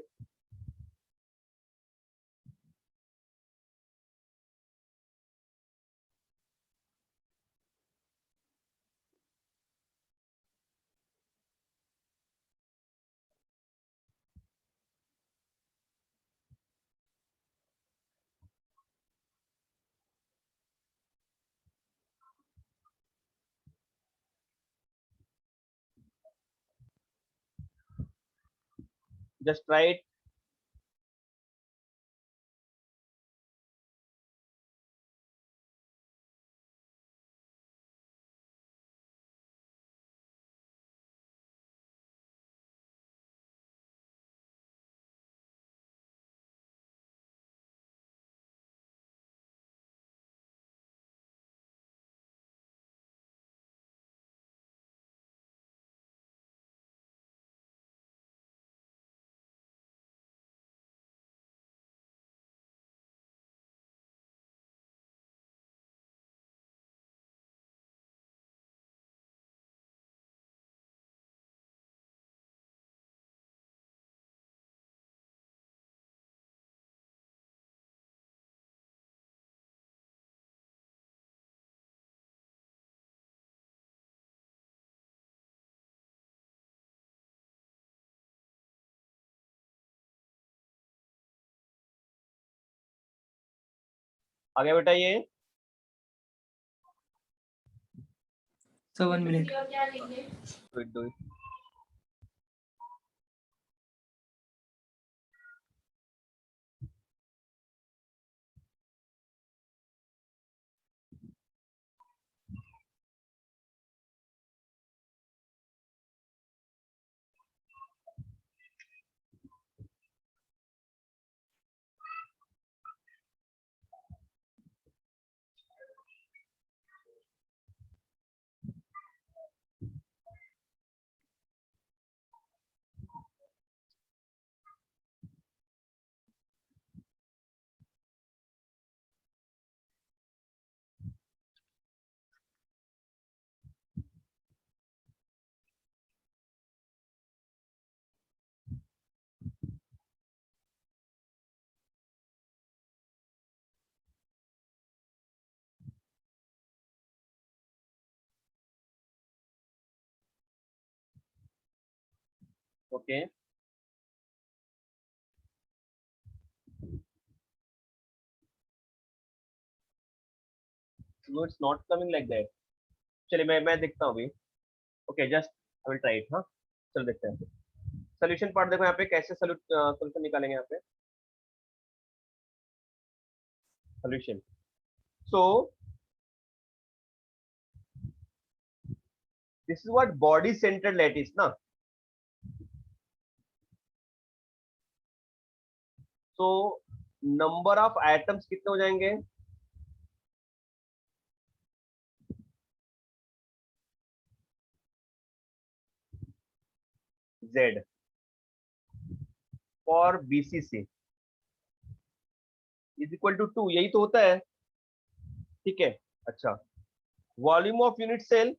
Just try it. आगे बेटा ये So 1 minute. do it. Okay. No, it's not coming like that. चलिए मैं देखता हूँ अभी. Okay, just I will try it. हाँ, चलो देखते हैं. सोल्यूशन पार्ट देखो यहाँ पे कैसे सोल्यूशन निकालेंगे यहाँ पे. Solution. So this is what body centered lattice ना. So number of atoms कितने हो जाएंगे? Z for BCC is equal to 2. यही तो होता है. ठीक है. अच्छा, वॉल्यूम ऑफ यूनिट सेल.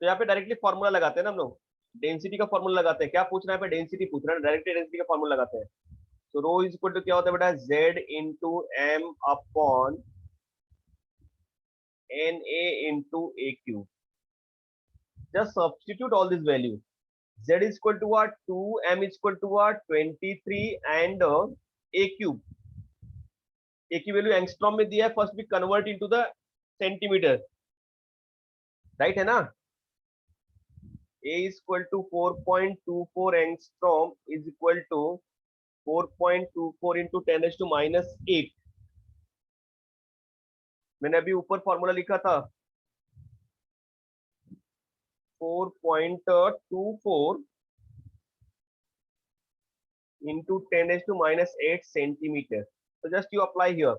तो यहाँ पे डायरेक्टली फॉर्मूला लगाते हैं ना हम लोग. डेंसिटी का फॉर्मूला लगाते हैं. क्या पूछ रहा है? पे डेंसिटी पूछ रहा है. डायरेक्टली डेंसिटी का फॉर्मूला लगाते हैं. तो रो इज इक्वल टू क्या होता है बेटा? Z into M upon NA into A cube. Just substitute all this value. Z is equal to what? 2, M is equal to what? 23 and A cube. A की value angstrom में दिया है. First भी convert into the centimetre. Right है ना? A is equal to 4.24 angstrom is equal to 4.24 into 10 raised to minus 8. मैंने अभी ऊपर फॉर्मूला लिखा था 4.24 into 10 raised to minus 8 centimetre. तो जस्ट यू अप्लाई हियर.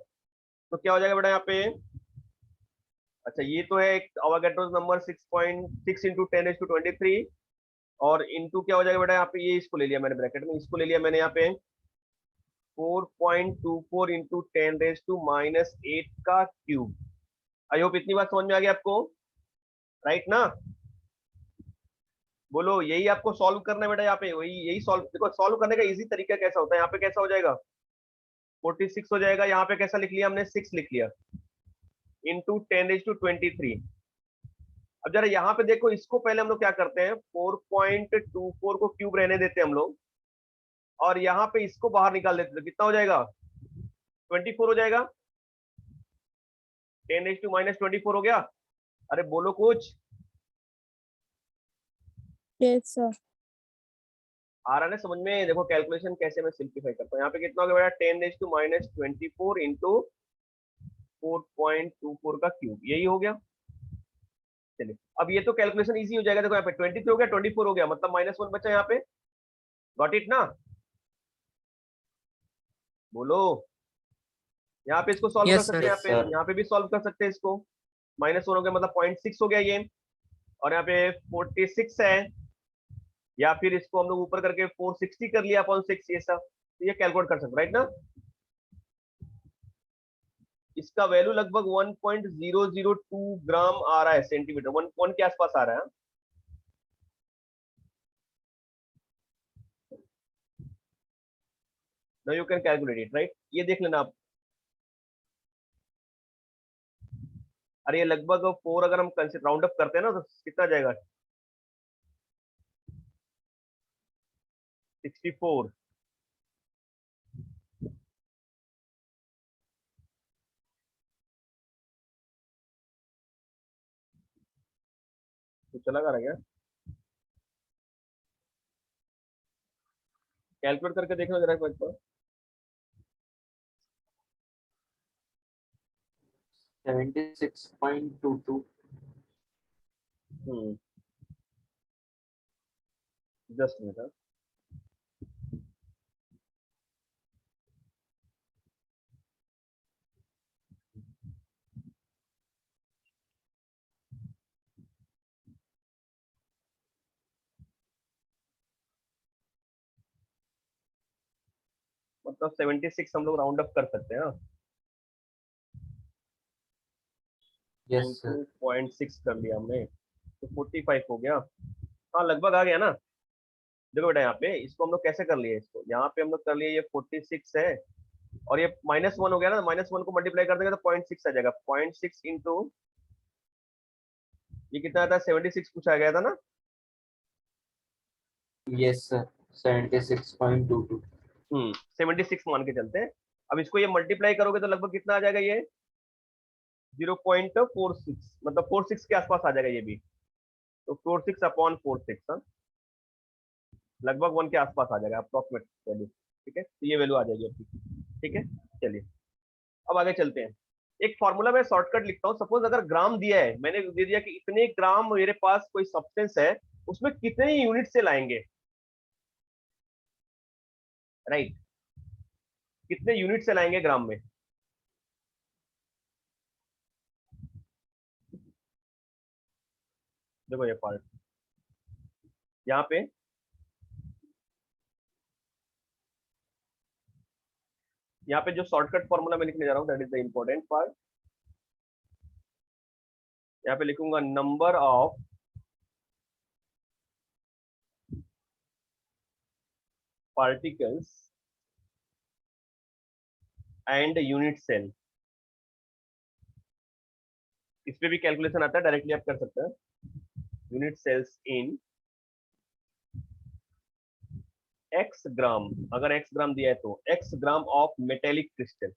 तो क्या हो जाएगा बेटा यहाँ पे? अच्छा, ये तो है एक अवोगाड्रोस नंबर 6.6 इंटू 10 raised to 23 और इंटू क्या हो जाएगा बेटा यहाँ पे? ये इसको ले लिया मैंने ब्रैकेट में. इसको ले लिया मैंने यहाँ पे 4.24 इंटू 10 raised to minus 8 का क्यूब. आई होप इतनी बात समझ में आ गई आपको. राइट ना? बोलो, यही आपको सॉल्व करना है बेटा. यहाँ पे वही यही सॉल्व. देखो सॉल्व करने का इजी तरीका कैसा होता है. यहाँ पे कैसा हो जाएगा? 46 हो जाएगा. यहाँ पे कैसा लिख लिया हमने? 6 लिख लिया इंटू 10 raised to 23. अब जरा यहाँ पे देखो, इसको पहले हम लोग क्या करते हैं? 4.24 को क्यूब रहने देते हैं हम लोग और यहाँ पे इसको बाहर निकाल देते हैं. कितना हो जाएगा? 24 हो जाएगा. 10 raised to minus 24 हो गया. अरे बोलो कुछ. Yes, sir. आ रहा है ना समझ में? देखो कैलकुलेशन कैसे मैं सिंप्लीफाई करता हूँ. यहाँ पे कितना हो गया बेटा? 10 raised to minus 24 इंटू 4.24 का क्यूब. यही हो गया. चलिए, अब ये तो कैलकुलेशन इजी हो जाएगा. देखो यहाँ पे 23 हो गया, 24 हो गया, मतलब -1 बचा यहाँ पे. गॉट इट ना? बोलो. यहाँ पे इसको सॉल्व कर Yes, सकते sir. हैं. यहाँ पे भी सॉल्व कर सकते हैं इसको. -1 हो गया मतलब 0.6 हो गया ये. और यहाँ पे 46 है. या फिर इसको हम लोग ऊपर करके 460 कर लिया अपॉन 6. ये सब तो ये कैलकुलेट कर सकते राइट ना? इसका वैल्यू लगभग 1.002 ग्राम आ रहा है सेंटीमीटर. 1 के आसपास आ रहा है. Now you can calculate it right. ये देख लेना आप. अरे ये लगभग 4 अगर हम राउंड अप करते हैं ना तो कितना जाएगा? 64. तो चला कर क्या कैलकुलेट करके देखना जरा एक बार। 76.22. Just minute. मतलब 76 हम लोग राउंड अप कर सकते हैं। Yes, sir. 0.6 कर लिया हमने तो 45 हो गया। हाँ लगभग आ गया ना। देखो बेटा यहाँ पे इसको हम लोग कैसे कर लिए, इसको यहाँ पे हम लोग कर लिए, ये 46 है और ये -1 हो गया ना, -1 को मल्टीप्लाई कर देंगे तो 0.6 आ जाएगा। 0.6 इंटू ये कितना आता है, 76 पूछा गया था ना। Yes, sir. 76.22. 76 मान के चलते हैं। अब इसको ये मल्टीप्लाई करोगे तो लगभग कितना आ जाएगा, ये 0.46 मतलब 46 के आसपास आ जाएगा ये भी। तो 46 अपॉन 46 हाँ लगभग 1 के आसपास आ जाएगा अप्रोक्सीमेट वैल्यू। ठीक है तो ये वैल्यू आ जाएगी आपकी। ठीक है चलिए अब आगे चलते हैं। एक फॉर्मूला में शॉर्टकट लिखता हूँ। सपोज अगर ग्राम दिया है, मैंने दे दिया कि इतने ग्राम मेरे पास कोई सब्सटेंस है, उसमें कितने यूनिट से लाएंगे, राइट कितने यूनिट से लाएंगे ग्राम में। देखो ये पार्ट यहाँ पे जो शॉर्टकट फॉर्मूला मैं लिखने जा रहा हूँ that is the important part. यहाँ पे लिखूंगा number of particles and unit cell. इस पे भी कैलकुलेशन आता है, डायरेक्टली आप कर सकते हैं। यूनिट सेल्स इन एक्स ग्राम, अगर एक्स ग्राम दिया है तो x gram of metallic crystal.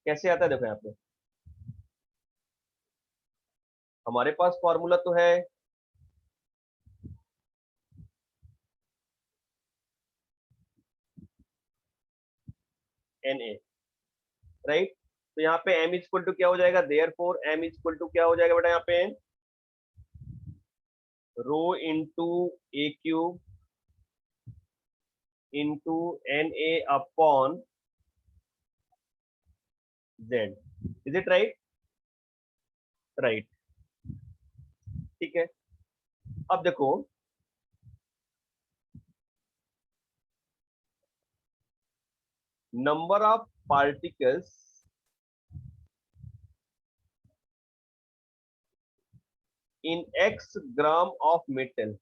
कैसे आता है देखो यहाँ पे हमारे पास फॉर्मूला तो है Na, राइट। तो यहाँ पे m इक्वल टू क्या हो जाएगा, देयरफॉर m इक्वल टू क्या हो जाएगा बेटा यहाँ पे rho into a cube into Na upon z। Is it right, right ठीक है। अब देखो number of particles in x gram of metal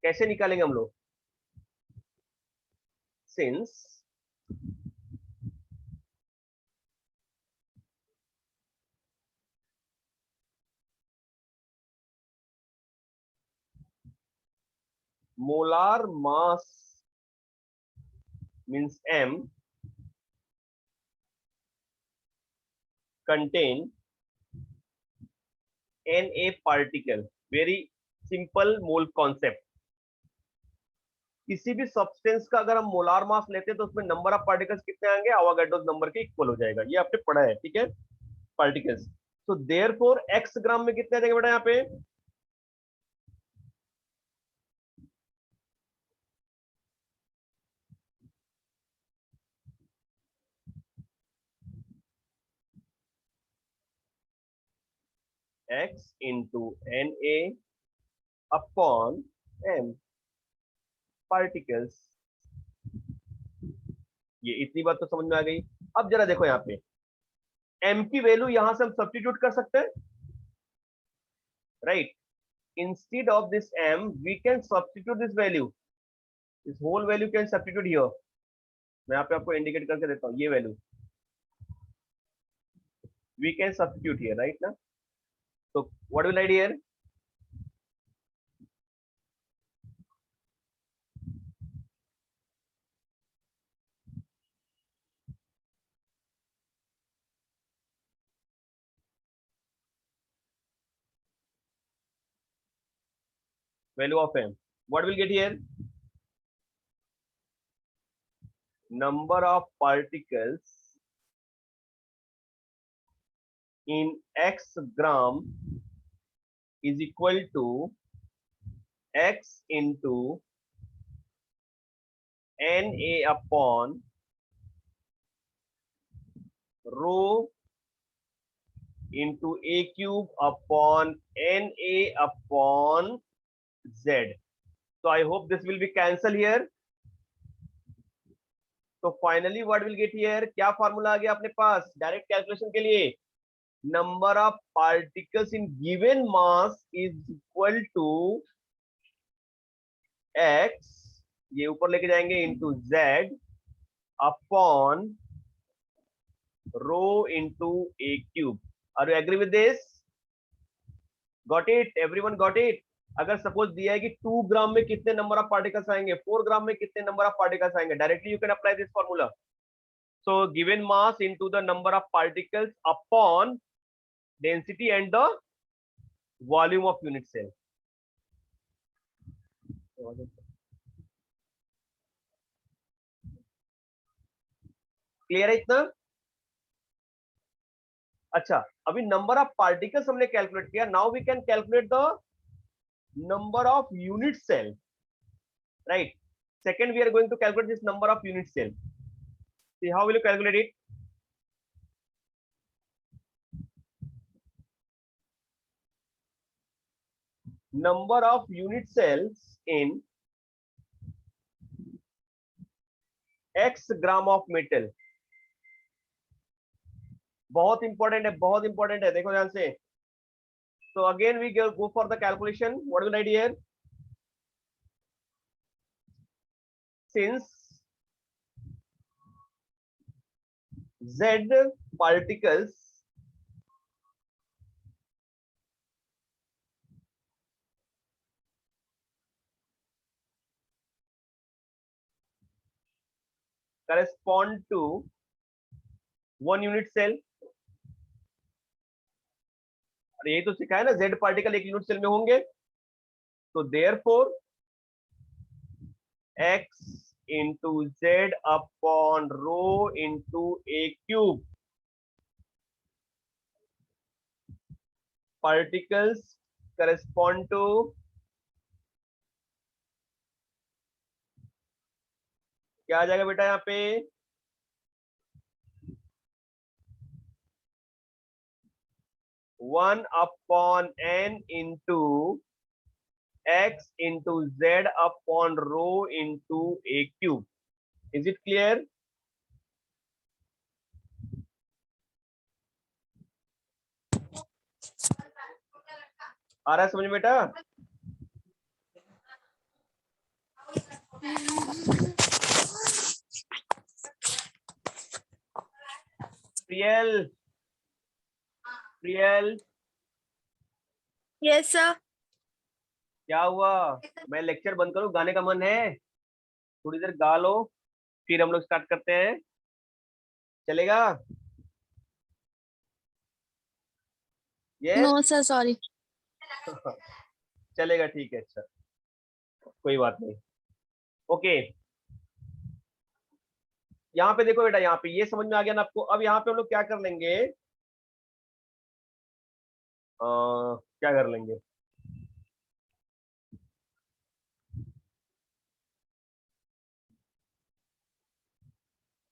कैसे निकालेंगे हम लोग, सिंस molar mass means m contain Na particle, very simple mole concept। किसी भी सब्सटेंस का अगर हम मोलार मास लेते हैं तो उसमें नंबर ऑफ पार्टिकल्स कितने आएंगे, अवोगाड्रो नंबर के इक्वल हो जाएगा। ये आपने पढ़ा है ठीक है पार्टिकल्स। तो देयरफॉर एक्स ग्राम में कितने आ जाएंगे बेटा यहाँ पे x into Na upon m particles. ये इतनी बात तो समझ में आ गई। अब जरा देखो यहाँ पे m की वैल्यू यहां से हम सब्स्टिट्यूट कर सकते हैं, right. Instead of this m we can substitute this value, this whole value can substitute here. मैं यहाँ पे आपको इंडिकेट करके देता हूँ, ये value we can substitute here, right ना। तो what will I here value of m. What will get here? Number of particles in x gram is equal to x into Na upon rho into a cube upon Na upon z. So I hope this will be cancelled here. So finally what will get here? क्या formula आ गया अपने पास direct calculation के लिए? Number of particles in given mass is equal to x, ये ऊपर लेके जाएंगे, into z upon rho into a cube. Are you agree with this? Got it? Everyone got it? अगर सपोज दिया है कि 2 ग्राम में कितने नंबर ऑफ पार्टिकल्स आएंगे, 4 ग्राम में कितने नंबर ऑफ पार्टिकल्स आएंगे, directly you can apply this formula. So given mass into the number of particles upon density and the volume of unit cell. Clear है इतना? अच्छा, अभी नंबर ऑफ पार्टिकल्स हमने calculate किया. Now we can calculate the number of unit cell, right? Second, we are going to calculate this number of unit cell. See, how will you calculate it? Number of unit cells in x gram of metal. बहुत important है, बहुत important है, देखो ध्यान से. So again we go for the calculation. What will I do here? Since Z particles correspond to 1 unit cell. यही तो सिखाया ना, Z पार्टिकल एक यूनिट सेल में होंगे. तो therefore x into z upon rho into a cube particles correspond to क्या आ जाएगा बेटा यहाँ पे? 1 upon n into x into z upon rho into a cube. Is it clear? आ रहा है समझ में बेटा? Priyal, Priyal, yes sir. क्या हुआ? मैं लेक्चर बंद करूं? गाने का मन है? थोड़ी देर गा लो, फिर हम लोग स्टार्ट करते हैं. चलेगा? No sir, sorry. चलेगा, ठीक है. अच्छा, कोई बात नहीं. ओके, यहाँ पे देखो बेटा, यहाँ पे ये समझ में आ गया ना आपको? अब यहाँ पे हम लोग क्या कर लेंगे? क्या कर लेंगे?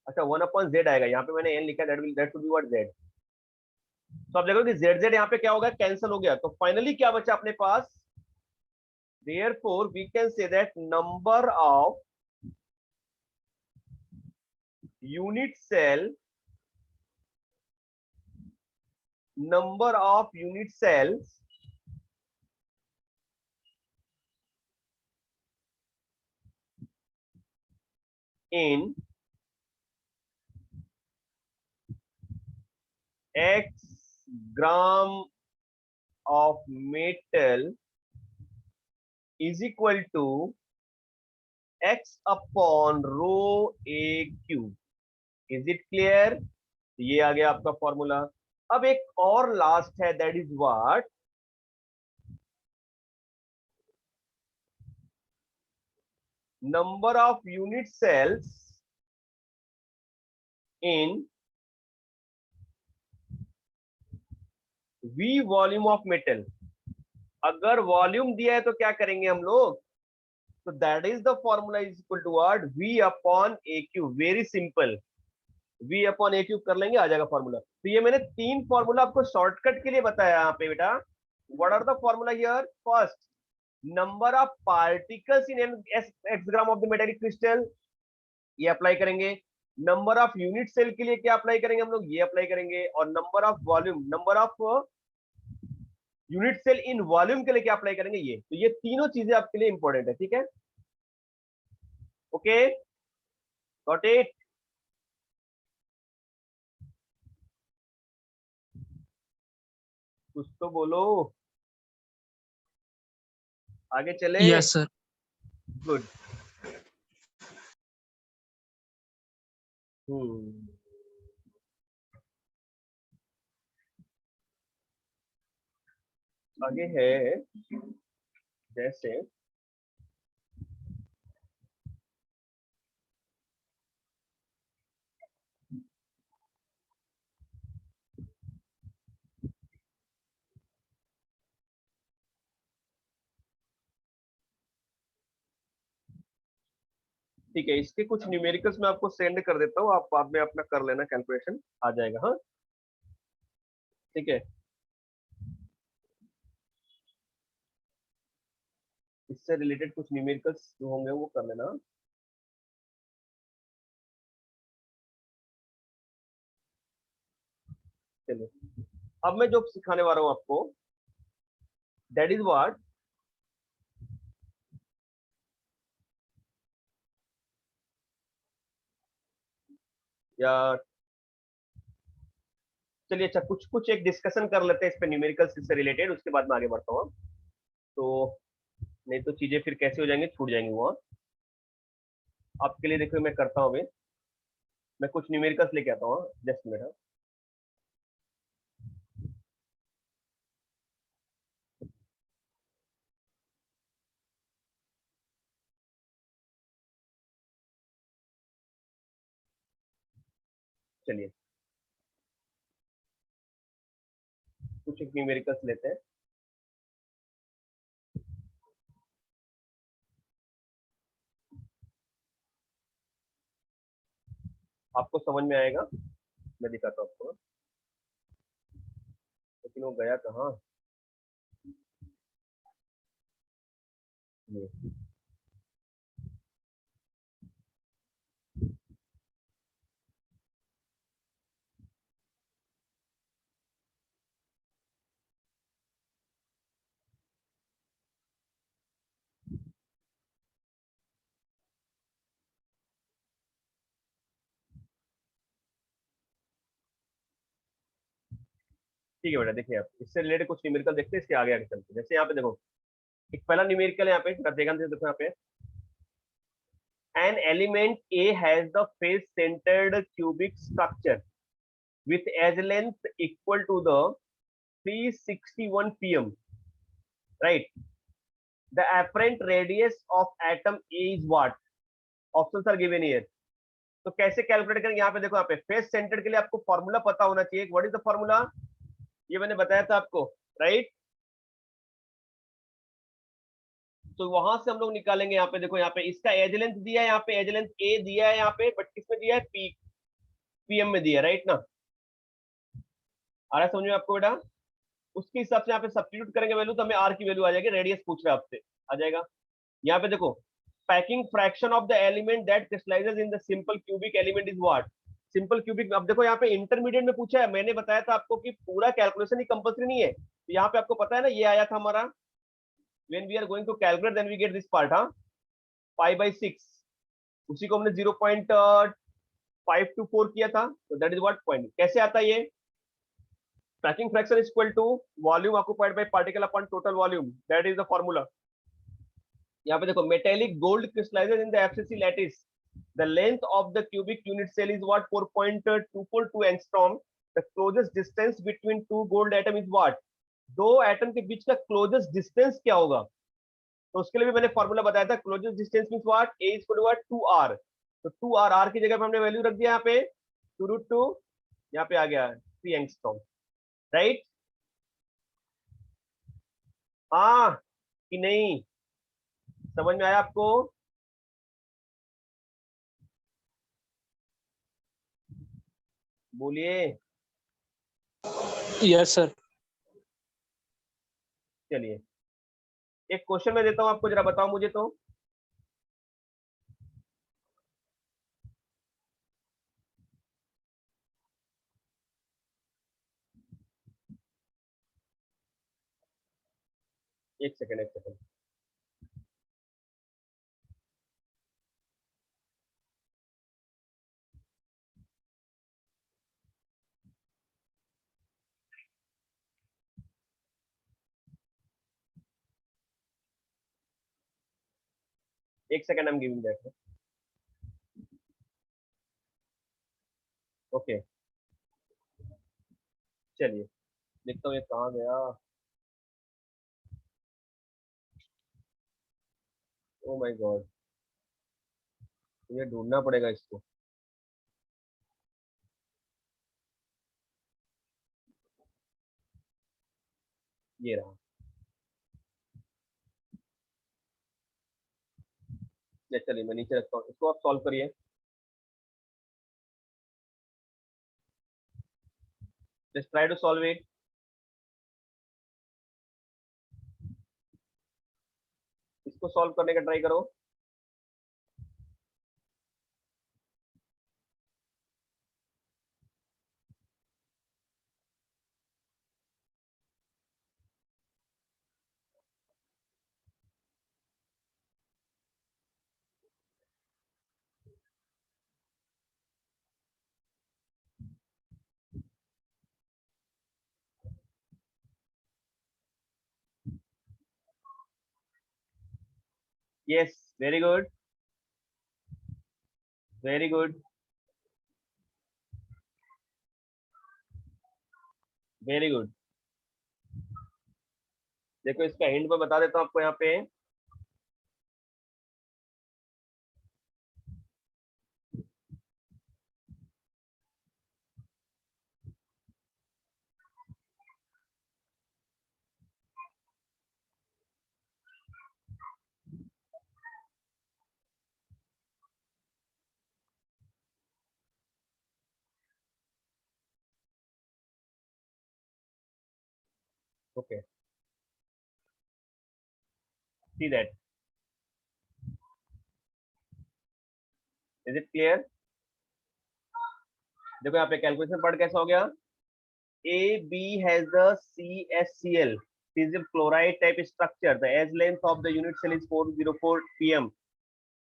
अच्छा, 1 अपॉन जेड आएगा. यहाँ पे मैंने n लिखा, that should be what z. तो आप देखो कि z यहाँ पे क्या होगा? कैंसिल हो गया. तो फाइनली क्या बचा अपने पास? Therefore we can say that number of unit cell cells in x gram of metal is equal to x upon rho a cube. Is it clear? ये आ गया आपका फॉर्मूला. अब एक और लास्ट है, that is what? number of unit cells in V volume of metal. अगर volume दिया है तो क्या करेंगे हम लोग, तो that is the formula is equal to what, V upon A cube. Very simple, V upon A cube कर लेंगे, आ जाएगा फॉर्मूला। तो ये मैंने 3 फॉर्मूला आपको शॉर्टकट के लिए बताया यहाँ पे बेटा। What are the formula here? First, number of particles in an x gram of the metallic crystal, ये अप्लाई करेंगे। नंबर ऑफ यूनिट सेल के लिए क्या अप्लाई करेंगे हम लोग, ये अप्लाई करेंगे। और number of volume, number of unit cell in volume के लिए क्या अप्लाई करेंगे, ये। तो ये तीनों चीजें आपके लिए इंपॉर्टेंट है, ठीक है? Okay, got it? कुछ तो बोलो, आगे चले। Yes, sir. गुड। हम्म, आगे है जैसे ठीक है, इसके कुछ न्यूमेरिकल्स मैं आपको सेंड कर देता हूँ, आप बाद में अपना कर लेना, कैलकुलेशन आ जाएगा। हाँ, ठीक है, इससे रिलेटेड कुछ न्यूमेरिकल्स जो होंगे वो कर लेना। चलिए, अब मैं जो सिखाने वाला हूँ आपको, दैट इज व्हाट, या चलिए अच्छा, कुछ कुछ एक डिस्कशन कर लेते हैं इस पे न्यूमेरिकल्स से रिलेटेड, उसके बाद मैं आगे बढ़ता हूँ। तो नहीं तो चीजें फिर कैसे हो जाएंगी, छूट जाएंगी वो। आपके लिए देखो मैं करता हूँ अभी, मैं कुछ न्यूमेरिकल्स लेके आता हूँ, जस्ट मिनट। चलिए, कुछ एक न्यूमेरिकल्स लेते हैं। आपको समझ में आएगा, मैं दिखाता हूँ आपको। लेकिन वो गया कहाँ, ये। ठीक है बेटा, देखिए आप इससे रिलेटेड कुछ न्यूमेरिकल देखते हैं, इसके आगे आगे चलते हैं। जैसे यहाँ पे देखो, एक पहला न्यूमेरिकल है यहाँ पे, देखो यहाँ पे, an element A has the face centered cubic structure with edge length equal to the 361 pm, right? The apparent radius of atom A is what? Options are given here. तो कैसे कैलकुलेट करेंगे, यहाँ पे देखो, यहाँ पे फेस सेंटर्ड के लिए आपको फॉर्मूला पता होना चाहिए। व्हाट इज द फॉर्मूला, ये मैंने बताया था आपको, राइट? तो वहां से हम लोग निकालेंगे। यहाँ पे देखो, यहाँ पे इसका एज लेंथ दिया है, यहाँ पे एज लेंथ ए दिया है यहाँ पे, बट किसमें दिया है, पीएम में दिया है, राइट ना? आ रहा है समझ में आपको बेटा? उसके हिसाब से यहाँ पे सब्स्टिट्यूट करेंगे वैल्यू, तो हमें आर की वैल्यू आ जाएगी। रेडियस पूछ रहा है आपसे, आ जाएगा। यहाँ पे देखो, packing fraction of the element that crystallises in the simple cubic element is what? Simple cubic. अब देखो यहाँ पे इंटरमीडिएट में पूछा है, मैंने बताया था आपको कि पूरा कैलकुलेशन ही कंपल्सरी नहीं है। तो यहाँ पे आपको पता है ना, ये आया था हमारा, when we are going to calculate then we get this part, हाँ, 5/6, उसी को हमने 0.524 किया था। तो दैट इज व्हाट पॉइंट। कैसे आता है ये, packing fraction is equal to volume occupied by particle upon total volume, that is the formula. यहाँ पे देखो, metallic gold crystallizes in the FCC lattice, the length of the cubic unit cell is what, 4.242 angstrom. The closest distance between two gold atom is what? दो atom के बीच का closest distance क्या होगा? तो उसके लिए भी मैंने फॉर्मूला बताया था, closest distance means what, a is equal to what 2r। तो 2r, r की जगह पे हमने वैल्यू रख दिया यहाँ पे 2√2, यहाँ पे आ गया 3 एंगस्ट्रॉम, राइट? हाँ कि नहीं, समझ में आया आपको? बोलिए। Yes sir. चलिए एक क्वेश्चन मैं देता हूं आपको, जरा बताओ मुझे तो। एक सेकंड, एक सेकंड। एक second, I am giving that. Okay चलिए देखता हूँ ये कहाँ गया। ओ माय गॉड, मुझे ढूंढना पड़ेगा इसको। ये रहा। चलिए मैं नीचे रखता हूँ इसको, आप सॉल्व करिए। Just try to solve it. इसको सॉल्व करने का ट्राई करो। Yes, very good, very good, very good. देखो इसका हिंट मैं बता देता हूँ आपको यहाँ पे। Okay, see that, is it clear? देखो यहाँ पे कैलकुलेशन पार्ट कैसा हो गया। AB has the CSCl, cesium chloride type structure. The edge length of the unit cell is 404 pm.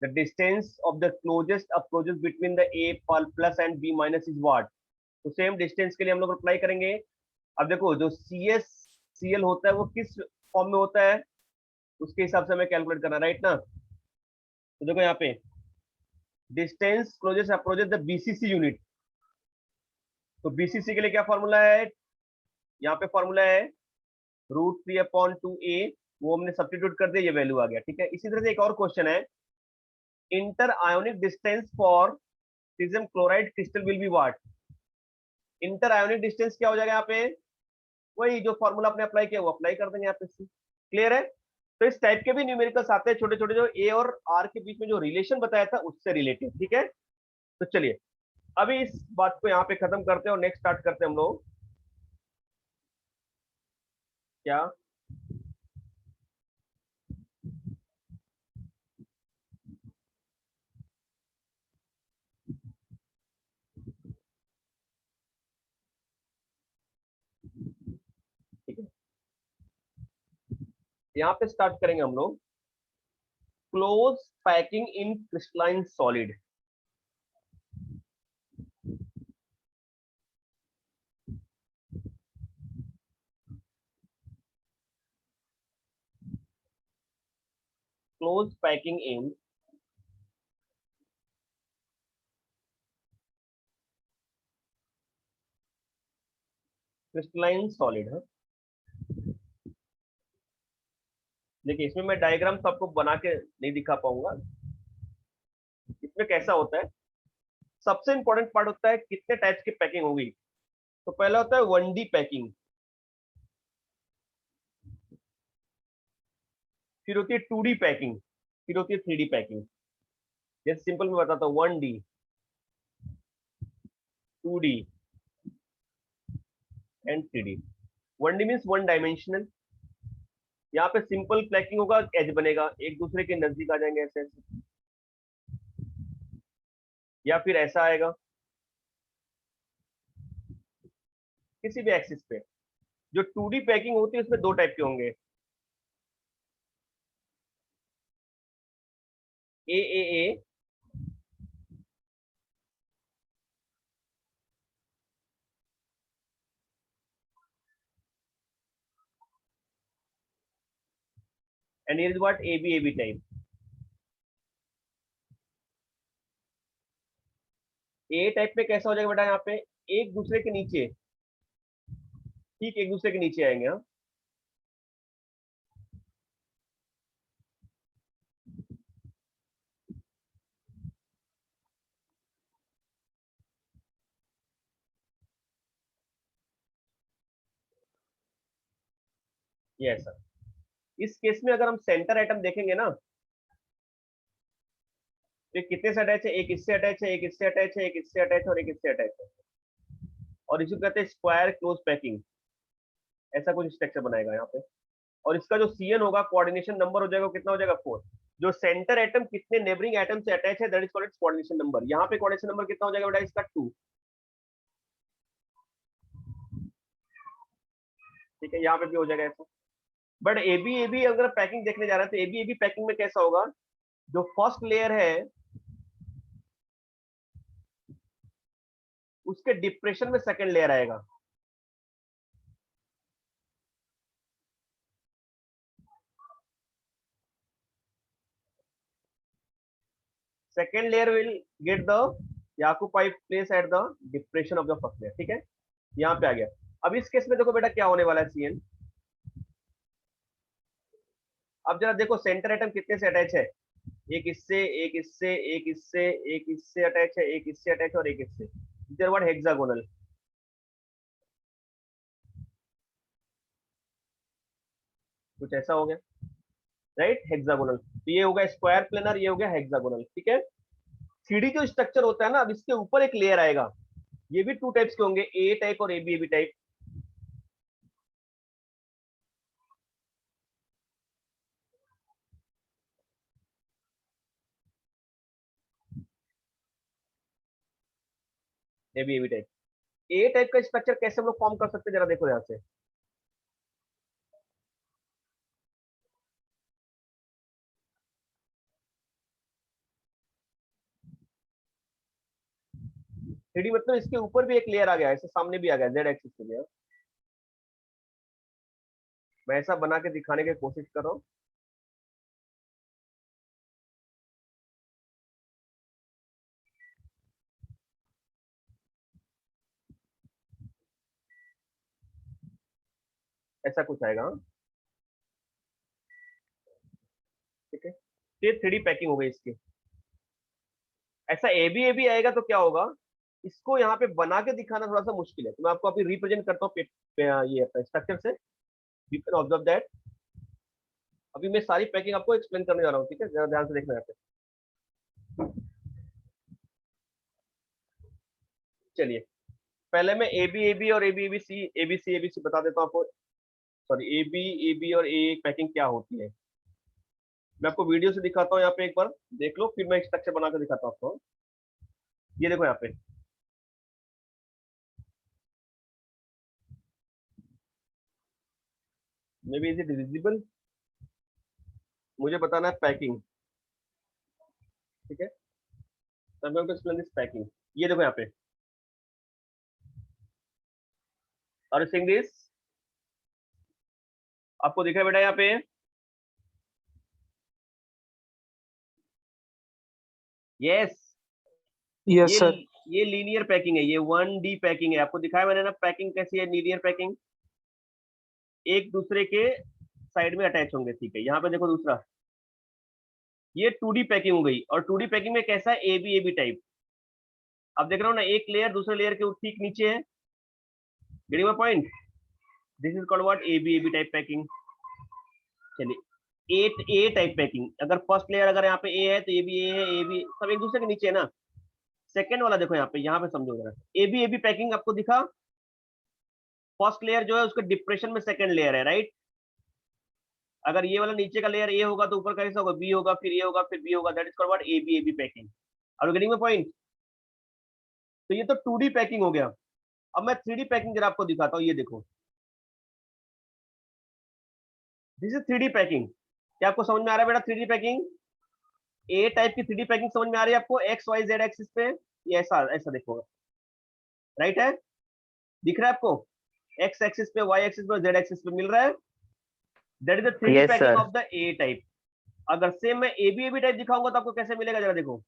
The distance of the closest approaches between the A plus and B minus is what? तो same distance के लिए हम लोग apply करेंगे। अब देखो जो CSCl होता है वो किस फॉर्म में होता है, उसके हिसाब से हमें कैलकुलेट करना, राइट ना? तो देखो यहाँ पे distance closest approaches the BCC unit. तो BCC के लिए क्या फॉर्मूला है? यहाँ पे फॉर्मूला है √3/2a, वो हमने सब्स्टिट्यूट कर दिया, ये वैल्यू आ गया, ठीक है। इसी तरह से एक और क्वेश्चन है, inter ionic distance for caesium chloride crystal will be what? Inter ionic distance क्या हो जाएगा यहाँ पे? वही जो फॉर्मूला आपने अप्लाई किया वो अप्लाई कर देंगे यहाँ पे। क्लियर है? तो इस टाइप के भी न्यूमेरिकल्स आते हैं छोटे छोटे, जो ए और आर के बीच में जो रिलेशन बताया था उससे रिलेटेड, ठीक है। तो चलिए अभी इस बात को यहाँ पे खत्म करते हैं और नेक्स्ट स्टार्ट करते हैं हम लोग। क्या? ठीक है, यहाँ पे स्टार्ट करेंगे हम लोग close packing in crystalline solid. Close packing in crystalline solid है। देखिए इसमें मैं डायग्राम तो आपको बना के नहीं दिखा पाऊंगा। इसमें कैसा होता है, सबसे इंपॉर्टेंट पार्ट होता है कितने टाइप्स की पैकिंग होगी। तो पहला होता है 1D पैकिंग, फिर होती है 2D पैकिंग, फिर होती है 3D पैकिंग। जैसे सिंपल में बताता हूँ, 1D, 2D and 3D। 1D means one dimensional. यहाँ पे सिंपल पैकिंग होगा, एज बनेगा, एक दूसरे के नजदीक आ जाएंगे ऐसे ऐसे, या फिर ऐसा आएगा किसी भी एक्सिस पे। जो 2D पैकिंग होती है उसमें दो टाइप के होंगे, A and here is what AB type. A type में कैसा हो जाएगा बेटा, यहाँ पे एक दूसरे के नीचे, ठीक एक दूसरे के नीचे आएंगे। हाँ, ये ऐसा। इस केस में अगर हम सेंटर एटम देखेंगे ना, तो ये कितने से अटैच है, एक इससे अटैच है, एक इससे अटैच है, एक इससे अटैच है और एक इससे अटैच है। और इसी को कहते हैं स्क्वायर क्लोज पैकिंग। ऐसा कुछ स्ट्रक्चर बनाएगा यहाँ पे। और इसका जो CN होगा, कोऑर्डिनेशन नंबर हो जाएगा, वो कितना हो जाएगा, 4। जो सेंटर एटम कितने नेबरिंग एटम से अटैच है, that is called its coordination number. यहाँ पे कोऑर्डिनेशन नंबर कितना हो जाएगा बेटा, इसका 2। ठीक है, यहाँ पे भी हो जाएगा ऐसा। बट AB अगर पैकिंग देखने जा रहे हैं तो AB पैकिंग में कैसा होगा, जो फर्स्ट लेयर है उसके डिप्रेशन में सेकंड लेयर आएगा। Second layer will get the occupy place at the depression of the first layer। ठीक है, यहाँ पे आ गया। अब इस केस में देखो बेटा क्या होने वाला है, CN। अब जरा देखो सेंटर एटम कितने से अटैच है, एक इससे, एक इससे, एक इससे, एक इससे अटैच है, एक इससे अटैच और एक इससे। There what, hexagonal. कुछ ऐसा हो गया, राइट, हेक्सागोनल। तो ये हो गया स्क्वायर प्लेनर, ये हो गया हेक्सागोनल। ठीक है। 3D जो स्ट्रक्चर होता है ना, अब इसके ऊपर एक लेयर आएगा। ये भी 2 टाइप्स के होंगे, ए टाइप और AB type. AB type. A type का स्ट्रक्चर कैसे हम लोग फॉर्म कर सकते हैं, जरा देखो यहाँ से। थ्री मतलब इसके ऊपर भी एक लेयर आ गया, ऐसे सामने भी आ गया, जेड एक्सिस पे गया। मैं ऐसा बना के दिखाने की कोशिश कर रहा हूँ। ऐसा कुछ आएगा। हाँ, ठीक है। तो ये 3D पैकिंग हो गई इसकी। ऐसा AB आएगा तो क्या होगा, इसको यहाँ पे बना के दिखाना थोड़ा सा मुश्किल है, तो मैं आपको अभी रिप्रेजेंट करता हूँ ये स्ट्रक्चर से। You can observe that. अभी मैं सारी पैकिंग आपको एक्सप्लेन करने जा रहा हूँ, ठीक है, जरा ध्यान से देखना यहाँ पे। चलिए, पहले मैं AB और ABC बता देता हूँ आपको। सॉरी, AB और A पैकिंग क्या होती है, मैं आपको वीडियो से दिखाता हूँ। यहाँ पे एक बार देख लो, फिर मैं स्ट्रक्चर बना कर दिखाता हूँ आपको। ये देखो यहाँ पे, may be is it visible, मुझे बताना है पैकिंग। ठीक है, तो I'm going to explain this packing. ये देखो यहाँ पे, और सीइंग दिस, आपको दिख रहा है बेटा यहाँ पे, यस। यस ये सर। ये लीनियर पैकिंग है, ये 1D पैकिंग है। आपको दिखाया मैंने ना पैकिंग कैसी है, लीनियर पैकिंग। एक दूसरे के साइड में अटैच होंगे, ठीक है। यहाँ पे देखो दूसरा, ये 2D पैकिंग हो गई, और 2D पैकिंग में कैसा है, ए बी टाइप। अब देख रहे हो ना, एक लेयर दूसरे लेयर के ठीक नीचे है, getting my point. This is called what, A B type packing. चलिए ए टाइप पैकिंग, अगर फर्स्ट लेयर अगर यहाँ पे ए है तो ये भी ए है, ए बी सब एक दूसरे के नीचे है ना। सेकंड वाला देखो यहाँ पे समझो जरा, ए बी पैकिंग आपको दिखा, फर्स्ट लेयर जो है उसके डिप्रेशन में सेकंड लेयर है, राइट। अगर ये वाला नीचे का लेयर ए होगा तो ऊपर का कैसा होगा, बी होगा, फिर ए होगा, फिर बी होगा, that is called what, A B packing. Are you getting my point. तो ये तो 2D पैकिंग हो गया। अब मैं 3D पैकिंग जरा आपको दिखाता हूँ, ये देखो, दिस इज 3D पैकिंग। क्या आपको समझ में आ रहा है बेटा 3D पैकिंग? ए टाइप की 3D पैकिंग समझ में आ रही है आपको, एक्स वाई जेड एक्सिस पे, ये ऐसा ऐसा देखो, राइट है, दिख रहा है आपको, एक्स एक्सिस पे, वाई एक्सिस पे, जेड एक्सिस पे मिल रहा है, that is the 3D Yes, packing sir. Of the A type. अगर सेम मैं ए बी टाइप दिखाऊंगा तो आपको कैसे मिलेगा, जरा देखो,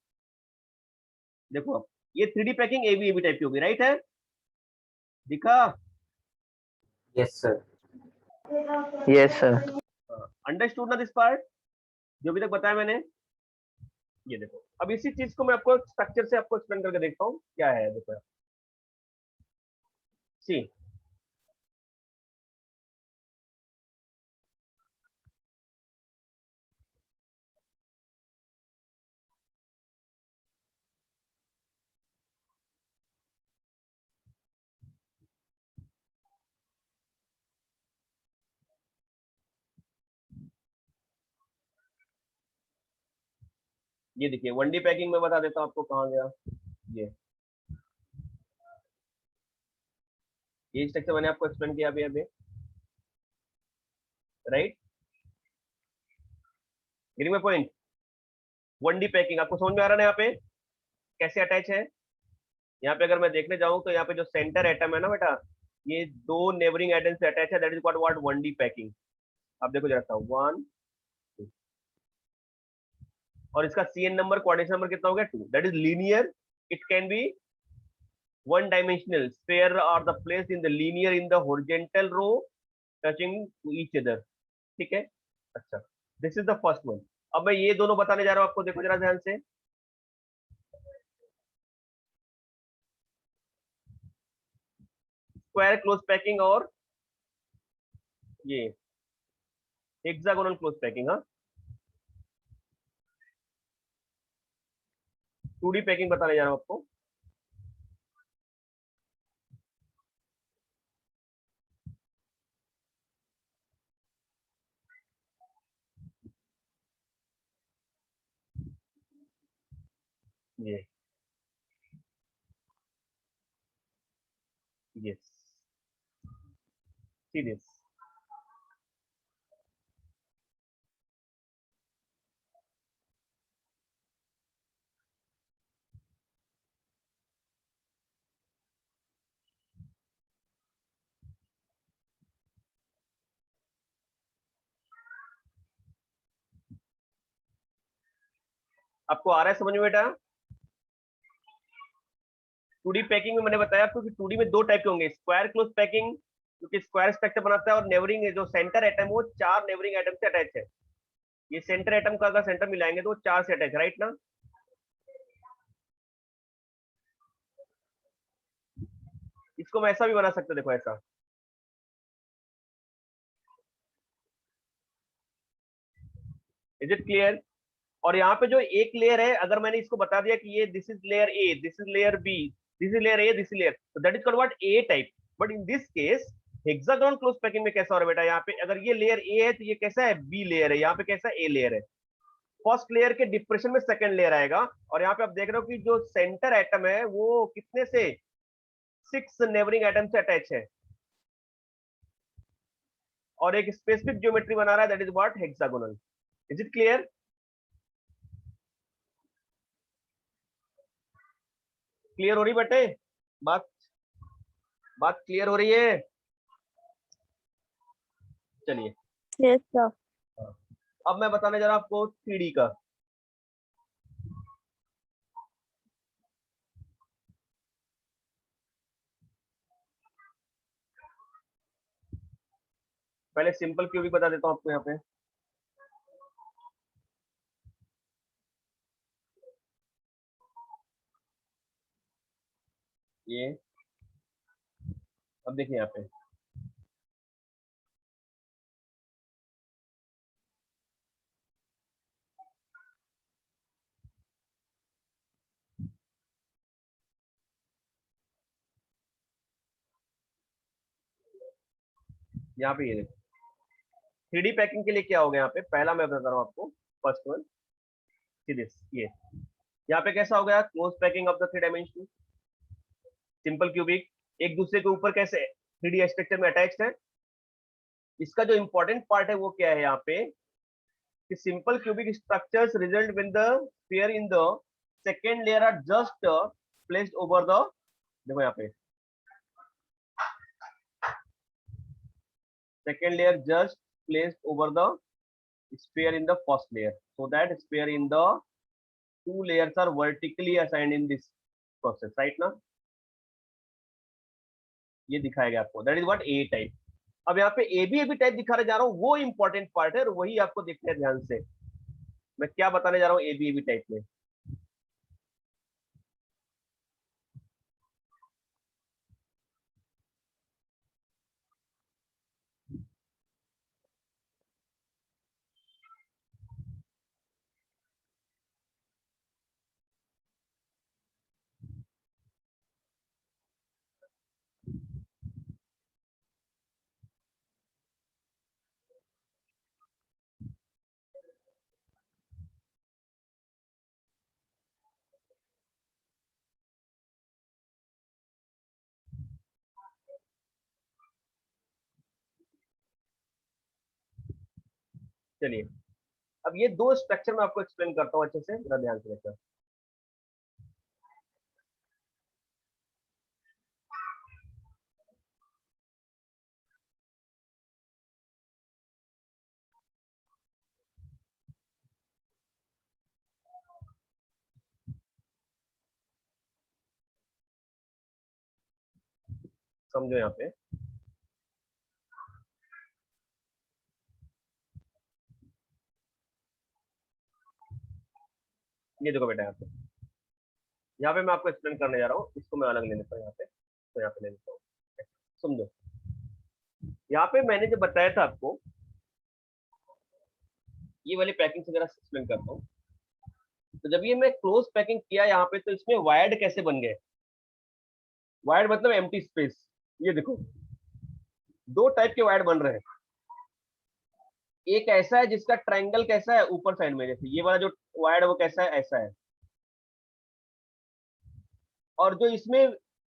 देखो अब ये 3D पैकिंग ए बी टाइप की होगी, राइट है, दिखा। Yes, sir. Yes, sir. Understood ना दिस पार्ट, जो अभी तक बताया मैंने। ये देखो, अब इसी चीज को मैं आपको स्ट्रक्चर से आपको एक्सप्लेन करके देखता हूँ क्या है, देखो सी। ये देखिए 1D पैकिंग में बता देता हूँ आपको, कहाँ गया ये स्ट्रक्चर मैंने आपको एक्सप्लेन किया अभी अभी, right, getting my point. 1D packing आपको समझ में आ रहा है ना, यहाँ पे कैसे अटैच है। यहाँ पे अगर मैं देखने जाऊँ तो यहाँ पे जो सेंटर एटम है ना बेटा, ये दो नेबरिंग एटम से अटैच है, that is what 1D packing. अब देखो जरा, 1 और इसका CN नंबर, कोऑर्डिनेशन नंबर कितना हो गया, 2, that is linear. It can be one dimensional sphere are the placed in the linear in the horizontal row touching to each other, ठीक है। अच्छा, this is the first one. अब मैं ये दोनों बताने जा रहा हूं आपको, देखो जरा ध्यान से, स्क्वायर क्लोज पैकिंग और ये हेक्सागोनल क्लोज पैकिंग। हाँ, 2D पैकिंग बताने जा रहा हूं आपको। ये यस, सी दिस। आपको आ रहा है समझ में बेटा? 2D पैकिंग में मैंने बताया आपको कि 2D में दो टाइप के होंगे, स्क्वायर क्लोज पैकिंग क्योंकि स्क्वायर स्ट्रक्चर बनाता है, और नेबरिंग जो सेंटर एटम वो 4 नेबरिंग एटम से अटैच है। ये सेंटर एटम का अगर सेंटर मिलाएंगे तो वो 4 से अटैच, राइट ना। इसको मैं ऐसा भी बना सकते, देखो ऐसा, इज इट क्लियर। और यहाँ पे जो एक लेयर है, अगर मैंने इसको बता दिया कि ये this is layer A, this is layer B, this is layer A, this is layer, तो that is called what, A type. But in this case hexagonal close packing में कैसा हो रहा है बेटा, यहाँ पे अगर ये लेयर ए है तो ये कैसा है, बी लेयर है, यहाँ पे कैसा ए लेयर है। फर्स्ट लेयर के डिप्रेशन में सेकंड लेयर आएगा, और यहाँ पे आप देख रहे हो कि जो सेंटर एटम है वो कितने से, 6 नेबरिंग एटम से अटैच है, और एक स्पेसिफिक ज्योमेट्री बना रहा है, that is what, hexagonal. Is it clear? Clear हो रही बेटे बात? बात क्लियर हो रही है? चलिए, Yes, sir. अब मैं बताने जा रहा हूं आपको 3D का। पहले सिंपल क्यूबिक बता देता हूँ आपको यहाँ पे। ये अब देखिए यहाँ पे ये देखो 3D पैकिंग के लिए क्या हो गया यहाँ पे, पहला मैं बता रहा हूँ आपको। फर्स्ट वन सी दिस, ये यहाँ पे कैसा हो गया, close packing of the 3 dimension simple cubic, एक दूसरे के ऊपर कैसे 3D स्ट्रक्चर में अटैच्ड है। इसका जो इंपॉर्टेंट पार्ट है वो क्या है यहाँ पे, कि simple cubic structures result when the sphere in the second layer are just placed over the, देखो यहाँ पे second layer just placed over the sphere in the first layer, so that sphere in the two layers are vertically assigned in this process, right ना। ये दिखाएगा आपको, that is what A type। अब यहाँ पे AB टाइप दिखाने जा रहा हूँ, वो इंपॉर्टेंट पार्ट है और वही आपको देखना है ध्यान से। मैं क्या बताने जा रहा हूँ AB टाइप में। चलिए अब ये दो स्ट्रक्चर मैं आपको एक्सप्लेन करता हूँ अच्छे से, जरा ध्यान से देखकर। समझो यहाँ पे ये देखो बेटा, यहाँ पे मैं आपको एक्सप्लेन करने जा रहा हूँ, इसको मैं अलग ले लेता हूँ यहाँ पे, तो यहाँ पे ले लेता हूँ। समझो यहाँ पे मैंने जो बताया था आपको, ये वाली पैकिंग से जरा एक्सप्लेन करता हूँ। तो जब ये मैं क्लोज पैकिंग किया यहाँ पे, तो इसमें वायर्ड कैसे बन गए। वायर्ड मतलब एम्प्टी स्पेस। ये देखो दो टाइप के वायर्ड बन रहे हैं। एक ऐसा है जिसका ट्रायंगल कैसा है ऊपर साइड में, जैसे ये वाला जो वायर्ड है वो कैसा है, ऐसा है। और जो इसमें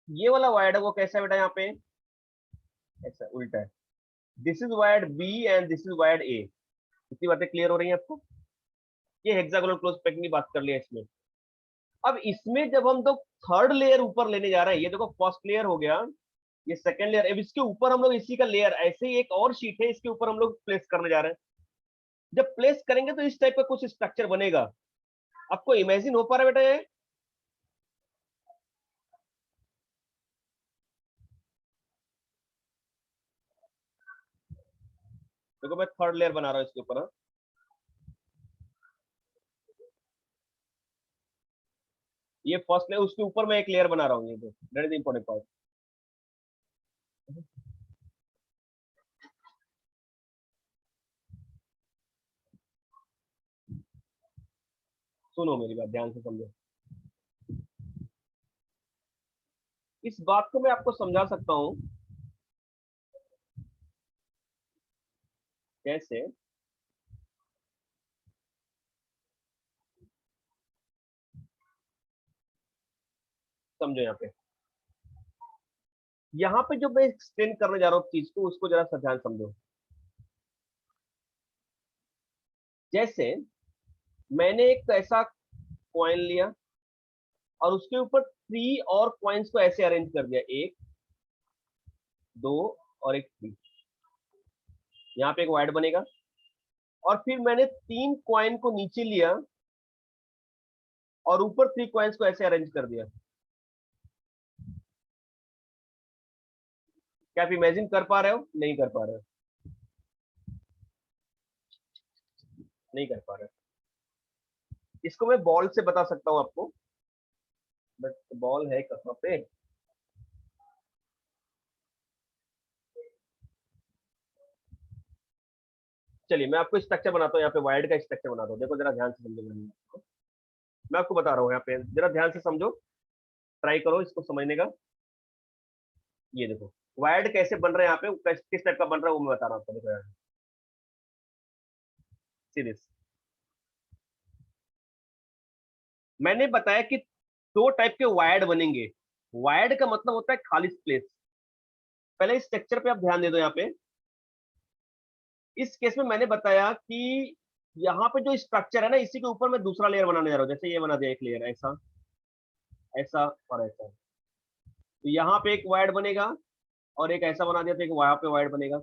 ये वाला वायर्ड है वो कैसा है बेटा, यहाँ पे ऐसा उल्टा है। This is void B and this is void A. इतनी बातें क्लियर हो रही है आपको। ये हेक्सागोनल क्लोज पैकिंग की बात कर लिया इसमें। अब इसमें जब हम तो थर्ड लेयर ऊपर लेने जा रहे हैं, ये देखो फर्स्ट लेयर हो गया, ये सेकंड लेयर, अब इसके ऊपर हम लोग इसी का लेयर, ऐसे ही एक और शीट है इसके ऊपर हम लोग प्लेस करने जा रहे हैं। जब प्लेस करेंगे तो इस टाइप का कुछ स्ट्रक्चर बनेगा। आपको इमेजिन हो पा रहा है बेटा ये। देखो मैं थर्ड लेयर बना रहा हूँ इसके ऊपर, हाँ। ये फर्स्ट लेयर, उसके ऊपर मैं एक लेयर बना रहा हूँ, ये दैट इज इंपॉर्टेंट पार्ट। सुनो मेरी बात ध्यान से समझो। इस बात को मैं आपको समझा सकता हूँ कैसे। समझो यहाँ पे जो मैं एक्सप्लेन करने जा रहा हूँ चीज को, उसको जरा सा ध्यान समझो। जैसे मैंने एक ऐसा कॉइन लिया और उसके ऊपर 3 और कॉइन्स को ऐसे अरेंज कर दिया, 1 2 और एक 3। यहाँ पे एक वाइड बनेगा। और फिर मैंने 3 कॉइन को नीचे लिया और ऊपर 3 कॉइन्स को ऐसे अरेंज कर दिया। क्या आप इमेजिन कर पा रहे हो, नहीं कर पा रहे हो। नहीं कर पा रहे। इसको मैं बॉल से बता सकता हूँ आपको, बट बॉल है कहाँ पे? चलिए मैं आपको स्ट्रक्चर बनाता हूँ, यहाँ पे वायर्ड का स्ट्रक्चर बनाता हूँ। देखो जरा ध्यान से समझो, मैं आपको बता रहा हूँ, यहाँ पे जरा ध्यान से समझो, ट्राई करो इसको समझने का। ये देखो वायर्ड कैसे बन रहे हैं यहाँ पे, किस टाइप का बन रहा है वो मैं बता रहा हूँ। देखो यार, सीरीज मैंने बताया कि दो टाइप के वायर्ड बनेंगे। वायर्ड का मतलब होता है खाली स्पेस। पहले इस स्ट्रक्चर पे आप ध्यान दे दो। यहाँ पे इस केस में मैंने बताया कि यहाँ पे जो स्ट्रक्चर है ना, इसी के ऊपर मैं दूसरा लेयर बनाने जा रहा हूँ। जैसे ये बना दिया एक लेयर, ऐसा ऐसा और ऐसा। तो यहाँ पे एक वायर्ड बनेगा और एक ऐसा बना दिया तो एक वहां पे वायर्ड बनेगा।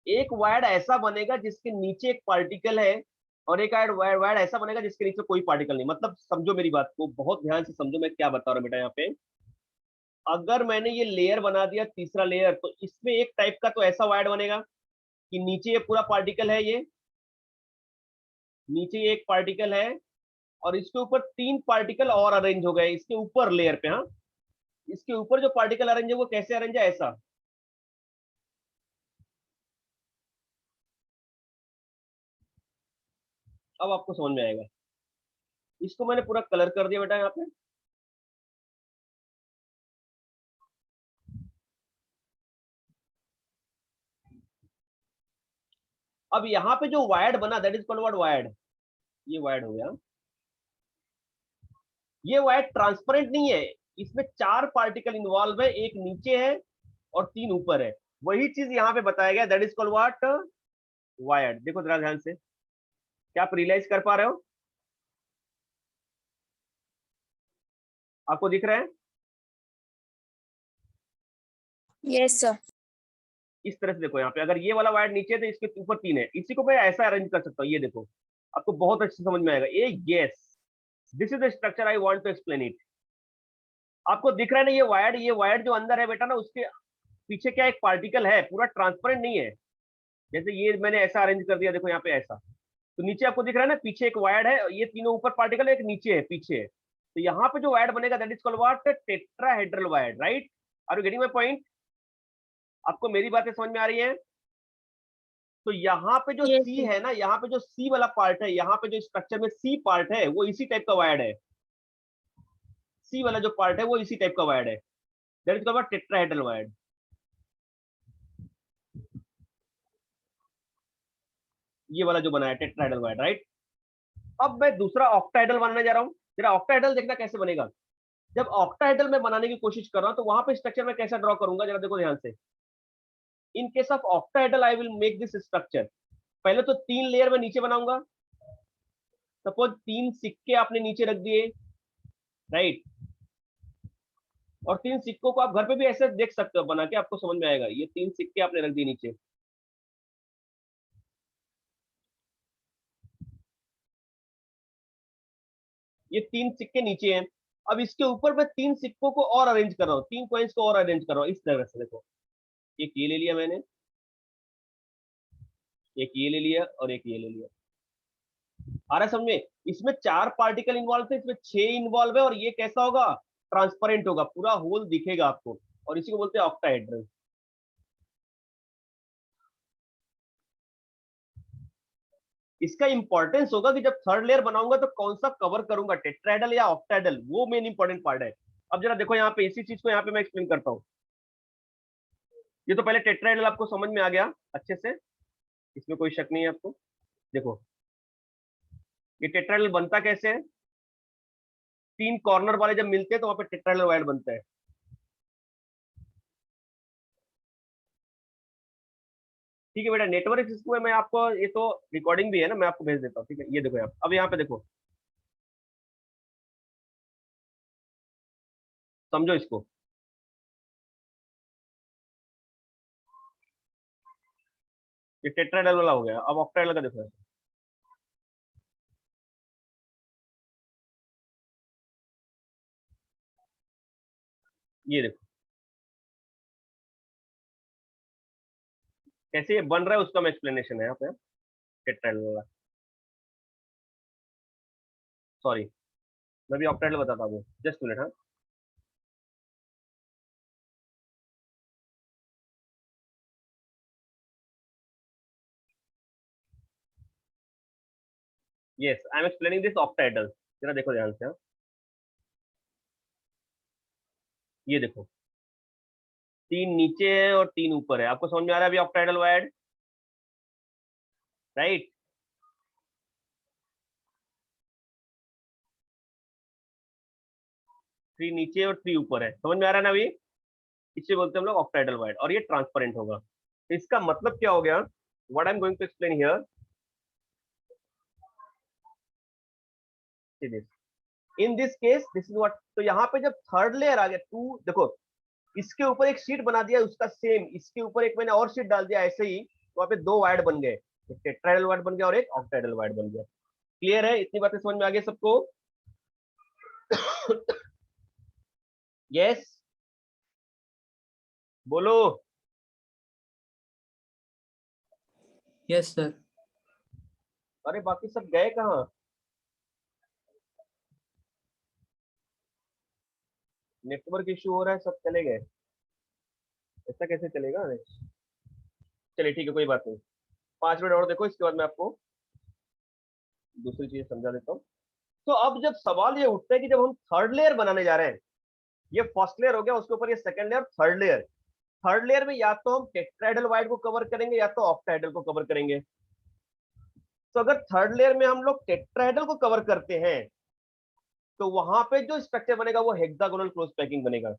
एक वायर्ड ऐसा बनेगा जिसके नीचे एक पार्टिकल है, और एक वायर्ड वायर्ड ऐसा बनेगा जिसके नीचे कोई पार्टिकल नहीं। मतलब समझो मेरी बात को, बहुत ध्यान से समझो मैं क्या बता रहा हूँ बेटा। यहाँ पे अगर मैंने ये लेयर बना दिया तीसरा लेयर, तो इसमें एक टाइप का तो ऐसा वायर्ड बनेगा कि नीचे ये पूरा पार्टिकल है, ये नीचे एक पार्टिकल है और इसके ऊपर तीन पार्टिकल और अरेंज हो गए इसके ऊपर लेयर पे। हाँ, इसके ऊपर जो पार्टिकल अरेंज है वो कैसे अरेंज है? ऐसा। अब आपको समझ में आएगा। इसको मैंने पूरा कलर कर दिया बेटा यहाँ पे। अब यहाँ पे जो वायर्ड बना, that is called what? Wired. ये वायर्ड हो गया। ये वायर्ड ट्रांसपेरेंट नहीं है, इसमें चार पार्टिकल इन्वॉल्व है, एक नीचे है और तीन ऊपर है। वही चीज यहाँ पे बताया गया, that is called what? Wired. देखो जरा ध्यान से, क्या आप रियलाइज कर पा रहे हो? आपको दिख रहा है? Yes sir. इस तरह से देखो, यहाँ पे अगर ये वाला वायर्ड नीचे है तो इसके ऊपर तीन है। इसी को मैं ऐसा अरेंज कर सकता हूँ। ये देखो, आपको बहुत अच्छे समझ में आएगा। Ah yes, this is the structure I want to explain it. आपको दिख रहा है ना ये वायर्ड जो अंदर है बेटा ना, उसके पीछे क्या एक पार्टिकल है, पूरा ट्रांसपेरेंट नहीं है। जैसे ये मैंने ऐसा अरेंज कर दिया, देखो यहाँ पे ऐसा, तो नीचे आपको दिख रहा है ना, पीछे एक वायर्ड है, ये तीनों ऊपर पार्टिकल है, एक नीचे है, पीछे है। तो यहाँ पे जो वायर्ड बनेगा that is called what? Tetrahedral void. Right? Are you getting my point? आपको मेरी बातें समझ में आ रही है? तो यहाँ पे जो यस सी सर। है ना, यहाँ पे जो सी वाला पार्ट है, यहाँ पे जो स्ट्रक्चर में सी पार्ट है वो इसी टाइप का वायर्ड है। सी वाला जो पार्ट है वो इसी टाइप का वायर्ड है, that is called tetrahedral wired. ये वाला जो बना है टेट्राहेड्रल वायर्ड। राइट? अब मैं दूसरा ऑक्टाहेड्रल बनाने जा रहा हूँ। जरा ऑक्टाहेड्रल देखना कैसे बनेगा। जब ऑक्टाहेड्रल में बनाने की कोशिश कर रहा हूं तो वहां पे स्ट्रक्चर में कैसा ड्रॉ करूंगा, जरा देखो ध्यान से। In case of octahedral I will make this structure. पहले तो तीन लेयर में नीचे बनाऊंगा। सपोज तीन सिक्के आपने नीचे रख दिए, राइट? और तीन सिक्कों को आप घर पे भी ऐसे देख सकते हो बना के, आपको समझ में आएगा। ये तीन सिक्के आपने रख दिए नीचे, ये तीन सिक्के नीचे हैं। अब इसके ऊपर मैं तीन सिक्कों को और अरेंज कर रहा हूँ, तीन कॉइन्स को और अरेंज कर रहा हूँ इस तरह से। देखो, एक ये ले लिया मैंने, एक ये ले लिया और एक ये ले लिया। आ रहा है समझ में? इसमें चार पार्टिकल इन्वॉल्व थे, इसमें छह इन्वॉल्व है, और ये कैसा होगा? ट्रांसपेरेंट होगा, पूरा होल दिखेगा आपको, और इसी को बोलते हैं ऑक्टाहेड्रल। इसका इंपॉर्टेंस होगा कि जब थर्ड लेयर बनाऊंगा तो कौन सा कवर करूंगा, टेट्राहेड्रल या ऑक्टाहेड्रल, वो मेन इंपॉर्टेंट पार्ट है। अब जरा देखो यहाँ पे, इसी चीज को यहाँ पे मैं एक्सप्लेन करता हूँ। ये तो पहले टेट्राहेड्रल आपको समझ में आ गया अच्छे से, इसमें कोई शक नहीं है आपको। देखो ये टेट्राहेड्रल बनता कैसे है? तीन कॉर्नर वाले जब मिलते हैं तो वहां पे टेट्राहेड्रल वायर बनता है। ठीक है बेटा, नेटवर्क सिस्टम में मैं आपको, ये तो रिकॉर्डिंग भी है ना, मैं आपको भेज देता हूँ। ठीक है, ये देखो यहाँ, अब यहाँ पे देखो, समझो इसको। ये टेट्राहेड्रल वाला हो गया, अब ऑक्टाहेड्रल का देखो। ये देखो कैसे ये बन रहा है, उसका मैं एक्सप्लेनेशन है यहाँ पे, टेट्राहेड्रल वाला। सॉरी, मैं भी ऑक्टाइडल बताता हूँ, जस्ट मिनट। हाँ, yes, I am explaining this ऑक्टाइडल। जरा देखो ध्यान से। हाँ, ये देखो, 3 नीचे है और 3 ऊपर है। आपको समझ में आ रहा है अभी ऑक्टाइडल वायर्ड, राइट? थ्री नीचे और 3 ऊपर है, समझ में आ रहा है ना अभी? इसे बोलते हैं हम लोग ऑक्टाइडल वायर्ड, और ये ट्रांसपेरेंट होगा। तो इसका मतलब क्या हो गया? What I am going to explain here, see this, in this case this is what. तो यहाँ पे जब थर्ड लेयर आ गया, टू देखो, इसके ऊपर एक शीट बना दिया उसका सेम, इसके ऊपर एक मैंने और शीट डाल दिया ऐसे ही, तो वहां पे 2 वायर्ड बन गए, एक टेट्राहेड्रल वायर्ड बन गया और एक ऑक्टाहेड्रल वायर्ड बन गया। क्लियर है? इतनी बातें समझ में आ गई सबको? यस, बोलो। Yes, sir. अरे बाकी सब गए कहाँ? नेटवर्क इशू हो रहा है, सब चले गए, ऐसा कैसे चलेगा? चलिए ठीक है, कोई बात नहीं, 5 मिनट और देखो, इसके बाद मैं आपको दूसरी चीज समझा देता हूँ। तो अब जब सवाल ये उठता है कि जब हम थर्ड लेयर बनाने जा रहे हैं, ये फर्स्ट लेयर हो गया, उसके ऊपर ये second layer, third layer. Third layer में या तो हम टेट्राहेड्रल वायर्ड को कवर करेंगे या तो ऑक्टाहेड्रल को कवर करेंगे। तो अगर थर्ड लेयर में हम लोग टेट्राहेड्रल को कवर करते हैं तो वहां पे जो स्ट्रक्चर बनेगा वो हेक्सागोनल क्लोज पैकिंग बनेगा।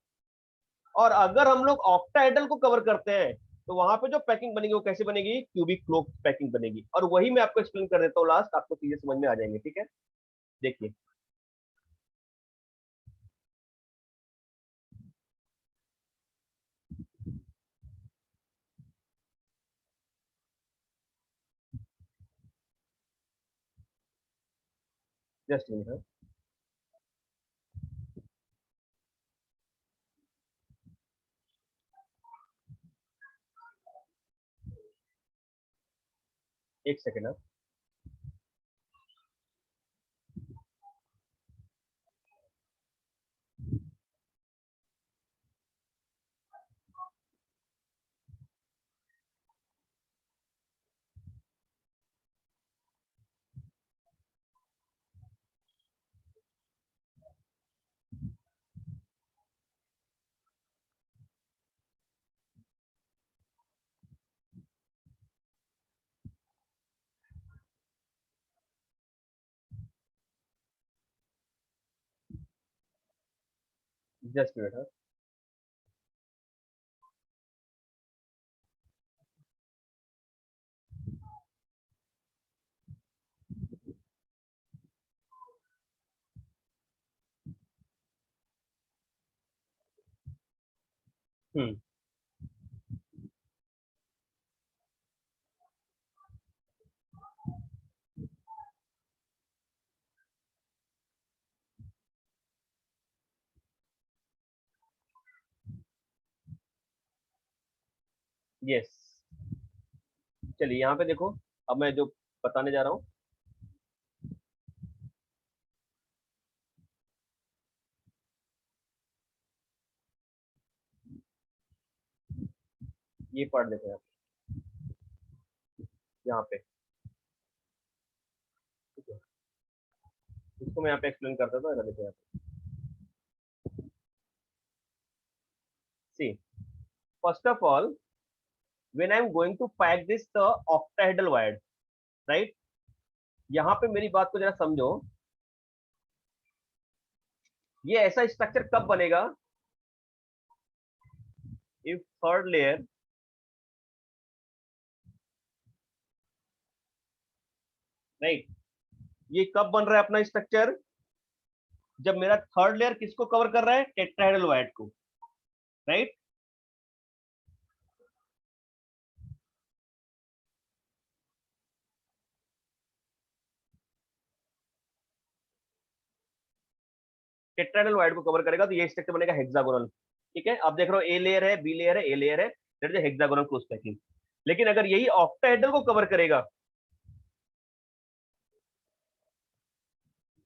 और अगर हम लोग ऑक्टाहेड्रल को कवर करते हैं तो वहां पे जो पैकिंग बनेगी वो कैसे बनेगी? क्यूबिक क्लोज पैकिंग बनेगी। और वही मैं आपको एक्सप्लेन कर देता हूँ लास्ट, आपको चीजें समझ में आ जाएंगे। ठीक है, देखिए। Just minute. एक second. Just minute. Hmm, yes. चलिए यहाँ पे देखो, अब मैं जो बताने जा रहा हूँ, ये पार्ट देखो आप यहाँ पे, ठीक है? इसको मैं यहाँ पे एक्सप्लेन करता था, देखो यहाँ पे। See, first of all, when I'm going to pack this the octahedral wired, right? यहाँ पे मेरी बात को जरा समझो, ये ऐसा स्ट्रक्चर कब बनेगा? if third layer, right? ये कब बन रहा है अपना स्ट्रक्चर? जब मेरा थर्ड लेयर किसको कवर कर रहा है? टेट्राहेड्रल वायर्ड को, राइट? टेट्राहेड्रल वायर्ड को कवर करेगा तो ये स्ट्रक्चर बनेगा हेक्सागोनल। ठीक है, आप देख रहे हो ए लेयर है, बी लेयर है, ए लेयर है, that is hexagonal close packing. लेकिन अगर यही ऑक्टाहेड्रल को कवर करेगा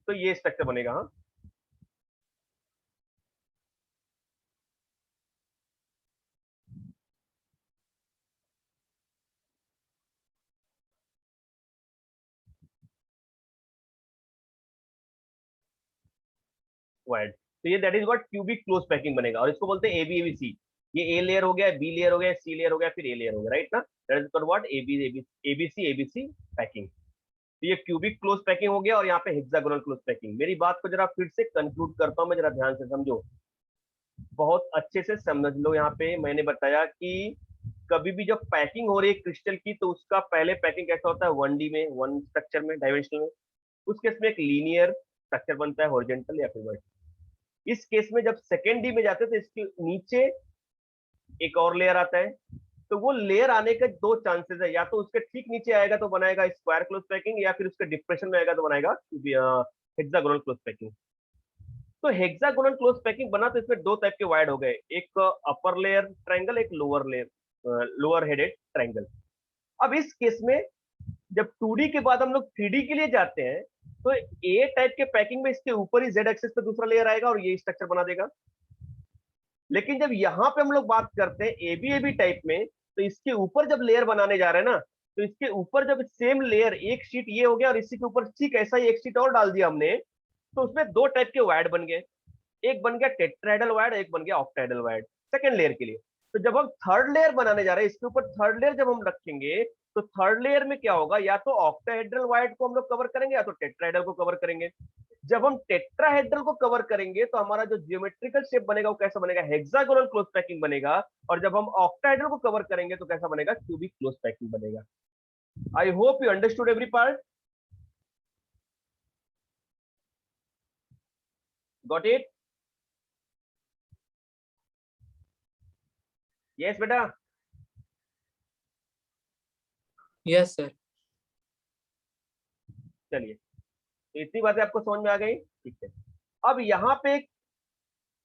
तो ये स्ट्रक्चर बनेगा। हाँ, वाइड। तो ये that is what cubic close packing बनेगा, और इसको बोलते हैं एबीसी। ये ए लेयर हो गया, बी लेयर हो गया, सी लेयर हो गया, फिर ए लेयर हो गया, राइट ना। That is called what ABC ABC packing. तो ये क्यूबिक क्लोज पैकिंग हो गया, और यहाँ पे हेक्सागोनल क्लोज पैकिंग। मेरी बात को जरा फिर से कंक्लूड करता हूँ मैं, जरा ध्यान से समझो, बहुत अच्छे से समझ लो। यहाँ पे मैंने बताया कि कभी भी जब पैकिंग हो रही है क्रिस्टल की, तो उसका पहले पैकिंग कैसा होता है, 1D में, वन स्ट्रक्चर में, डायमेंशनल में। उस केस में एक लीनियर स्ट्रक्चर बनता है, हॉरिजॉन्टल या फिर वर्टिकल। इस केस में जब सेकेंड डी में जाते हैं तो इसके नीचे एक और लेयर आता है। तो वो लेयर आने के दो चांसेस है, या तो उसके ठीक नीचे आएगा तो बनाएगा स्क्वायर क्लोज पैकिंग, या फिर उसके डिप्रेशन में आएगा तो बनाएगा हेक्सागोनल क्लोज पैकिंग। तो हेक्सागोनल क्लोज पैकिंग बना तो इसमें दो टाइप के वायर्ड हो गए, एक अपर लेयर ट्रायंगल, एक lower layer lower headed triangle. अब इस केस में जब 2D के बाद हम लोग 3D के लिए जाते हैं, तो ए टाइप के पैकिंग में इसके ऊपर ही जेड एक्सिस पे दूसरा लेयर आएगा और ये स्ट्रक्चर बना देगा। लेकिन जब यहां पे हम लोग बात करते हैं एबी टाइप में, तो इसके ऊपर जब लेयर बनाने जा रहे हैं ना, तो इसके ऊपर जब सेम लेयर, एक शीट ये हो गया और इसी के ऊपर ठीक ऐसा ही एक शीट और डाल दिया हमने, तो उसमें दो टाइप के वायर्ड बन गए। एक बन गया टेट्राहेड्रल वायर्ड, एक बन गया ऑक्टाहेड्रल वायर्ड सेकंड लेयर के लिए। तो जब हम थर्ड लेयर बनाने जा रहे हैं, इसके ऊपर थर्ड लेयर जब हम रखेंगे, तो थर्ड लेयर में क्या होगा, या तो ऑक्टाहेड्रल वायर्ड को हम लोग कवर करेंगे, या तो टेट्राहेड्रल को कवर करेंगे। जब हम टेट्राहेड्रल को कवर करेंगे तो हमारा जो जियोमेट्रिकल शेप बनेगा वो कैसा बनेगा, हेक्सागोनल क्लोज पैकिंग बनेगा। और जब हम ऑक्टाहेड्रल को कवर करेंगे तो कैसा बनेगा, क्यूबिक क्लोज पैकिंग बनेगा। I hope you understood every part, got it? Yes बेटा। Yes, sir. चलिए, तो इतनी बातें आपको समझ में आ गई, ठीक है। अब यहाँ पे एक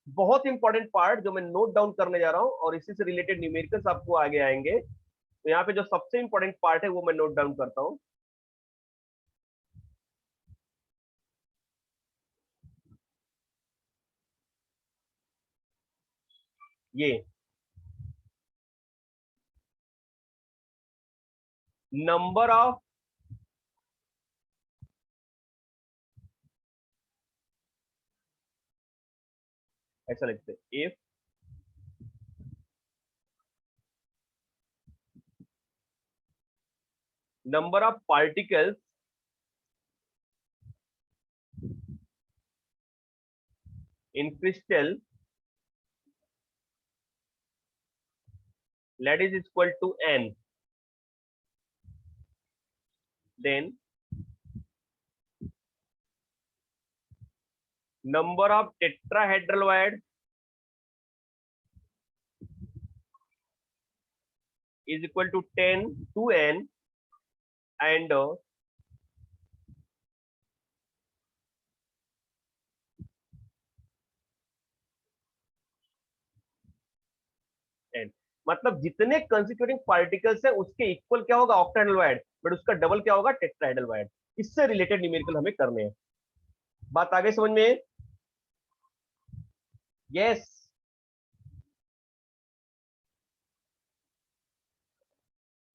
बहुत इंपॉर्टेंट पार्ट जो मैं नोट डाउन करने जा रहा हूँ, और इसी से रिलेटेड न्यूमेरिकल्स आपको आगे आएंगे। तो यहाँ पे जो सबसे इंपॉर्टेंट पार्ट है वो मैं नोट डाउन करता हूँ। ये नंबर ऑफ ऐसा लिखते हैं, if number of particles in crystal that is equal to n, then number of tetrahedral wire is equal to 10 to n, and n, मतलब जितने कंस्टिट्यूटिंग पार्टिकल्स है उसके इक्वल क्या होगा ऑक्टाहेड्रल वायर, बट उसका डबल क्या होगा टेट्राहेड्रल वायर। इससे रिलेटेड न्यूमेरिकल हमें करने हैं। बात आगे समझ में? यस,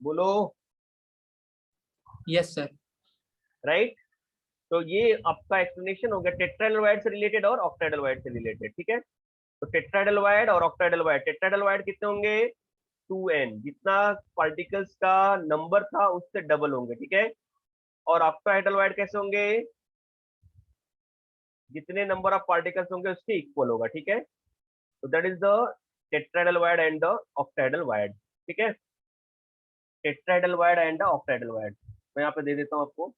बोलो। Yes, sir. राइट, तो ये आपका एक्सप्लेनेशन हो गया टेट्राहेड्रल वायर से रिलेटेड और ऑक्टाहेड्रल वायर से रिलेटेड, ठीक है। तो टेट्राहेड्रल वायर और ऑक्टाहेड्रल वायर, टेट्राहेड्रल वायर कितने होंगे, 2n, जितना पार्टिकल्स का नंबर था उससे डबल होंगे, ठीक है। और ऑक्टाहेड्रल वायर कैसे होंगे, जितने नंबर ऑफ पार्टिकल्स होंगे उसके इक्वल होगा, ठीक है। तो that is the tetrahedral wire and the octahedral wire, ठीक है। Tetrahedral wire and the octahedral wire मैं यहाँ पे दे देता हूँ आपको।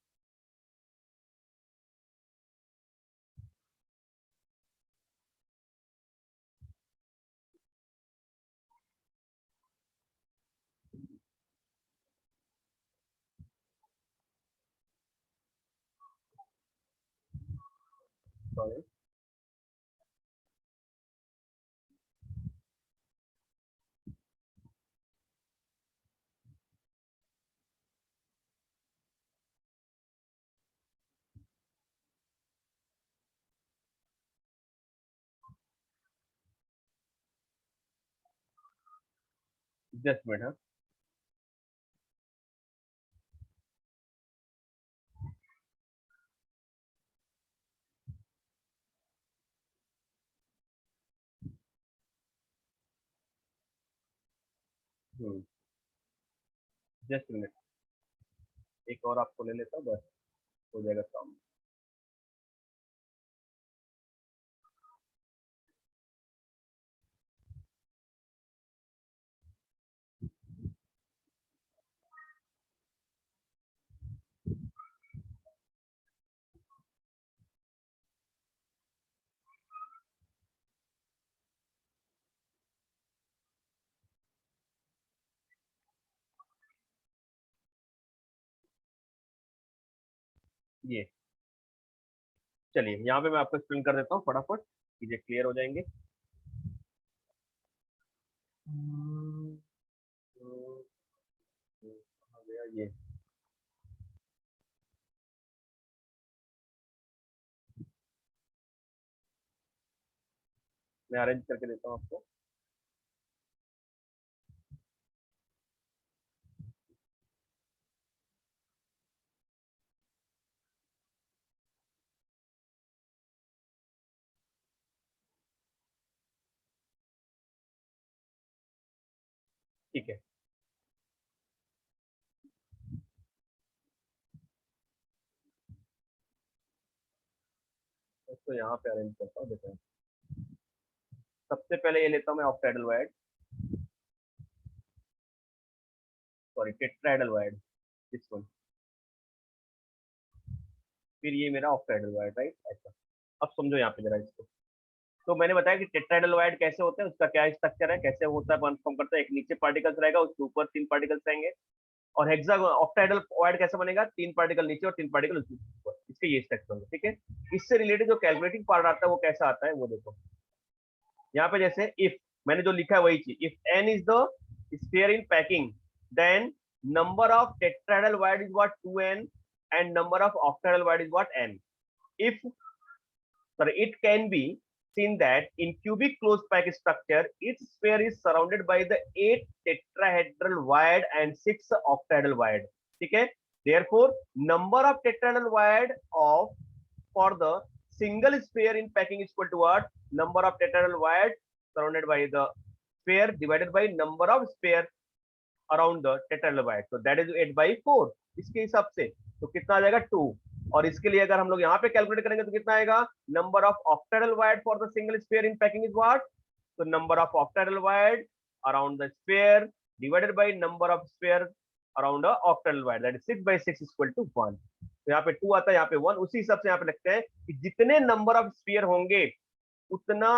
Sorry. Just minute. हाँ, जस्ट मिनट, एक और आपको ले लेता हूँ, बस हो जाएगा काम। ये चलिए, यहाँ पे मैं आपको एक्सप्लेन कर देता हूँ फटाफट, चीजें क्लियर हो जाएंगे। कहाँ गया ये? मैं अरेंज करके देता हूँ आपको। ठीक है, तो यहाँ पे अरेंज करता हूँ, देखो सबसे पहले ये लेता हूँ मैं ऑक्टाइडल wired, sorry tetrahedral wired, this one. फिर ये मेरा ऑक्टाइडल वायर्ड, राइट, ऐसा। अब समझो यहाँ पे जरा इसको। तो मैंने बताया कि टेट्राहेड्रल वायर्ड कैसे होते हैं, उसका क्या स्ट्रक्चर है, कैसे होता है, कन्फर्म करता है। एक नीचे पार्टिकल्स रहेगा, उसके ऊपर 3 पार्टिकल्स रहेंगे। और हेक्सागोन ऑक्टाइडल वायर्ड कैसे बनेगा, 3 पार्टिकल नीचे और 3 पार्टिकल ऊपर, इसके ये स्ट्रक्चर होंगे, ठीक है। इससे रिलेटेड जो कैलकुलेटिंग पार्ट आता है वो कैसा आता है वो देखो। यहाँ पे जैसे इफ मैंने जो लिखा है वही चीज, if n is the sphere in packing, then number of tetrahedral void is what 2n and number of octahedral wire is what n. If it can be seen that in cubic closed pack structure, its sphere is surrounded by the 8 tetrahedral wired and 6 octahedral wired. ठीक है, therefore number of tetrahedral wired of for the single sphere in packing is equal to what, number of tetrahedral wired surrounded by the sphere divided by number of sphere around the tetrahedral wire, so that is 8/4। इसके हिसाब से तो कितना आ जाएगा 2। और इसके लिए अगर हम लोग यहाँ पे कैलकुलेट करेंगे तो कितना आएगा, number of octahedral void for the single sphere in packing is what, तो number of octahedral void around the sphere divided by number of sphere around the octahedral void, that is 6/6 equal to 1। तो यहाँ पे 2 आता है, यहाँ पे 1। उसी हिसाब से यहाँ पे लिखते हैं कि जितने नंबर ऑफ स्फीयर होंगे उतना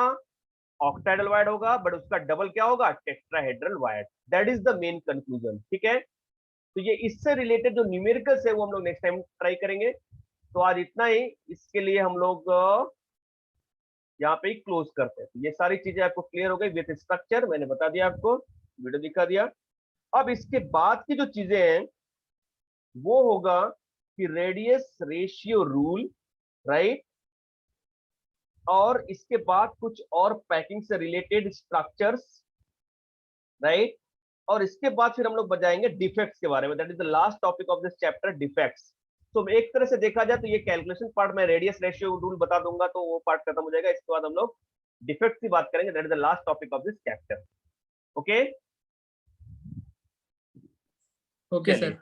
ऑक्टाहेड्रल वायर होगा, बट उसका डबल क्या होगा, tetrahedral wire. That is the main conclusion, ठीक है। तो ये इससे रिलेटेड जो न्यूमेरिकल्स है वो हम लोग नेक्स्ट टाइम ट्राई करेंगे। तो आज इतना ही, इसके लिए हम लोग यहाँ पे ही क्लोज करते हैं। तो ये सारी चीजें आपको क्लियर हो गई विथ स्ट्रक्चर, मैंने बता दिया आपको, वीडियो दिखा दिया। अब इसके बाद की जो चीजें हैं वो होगा कि रेडियस रेशियो रूल, राइट, और इसके बाद कुछ और पैकिंग से रिलेटेड स्ट्रक्चर्स, राइट, और इसके बाद फिर हम लोग बजाएंगे डिफेक्ट्स के बारे में। That is the last topic of this chapter, defects. तो एक तरह से देखा जाए तो ये कैलकुलेशन पार्ट में रेडियस रेशियो रूल बता दूंगा तो वो पार्ट खत्म हो जाएगा। इसके बाद हम लोग डिफेक्ट्स की बात करेंगे, that is the last topic of this chapter. Okay okay sir.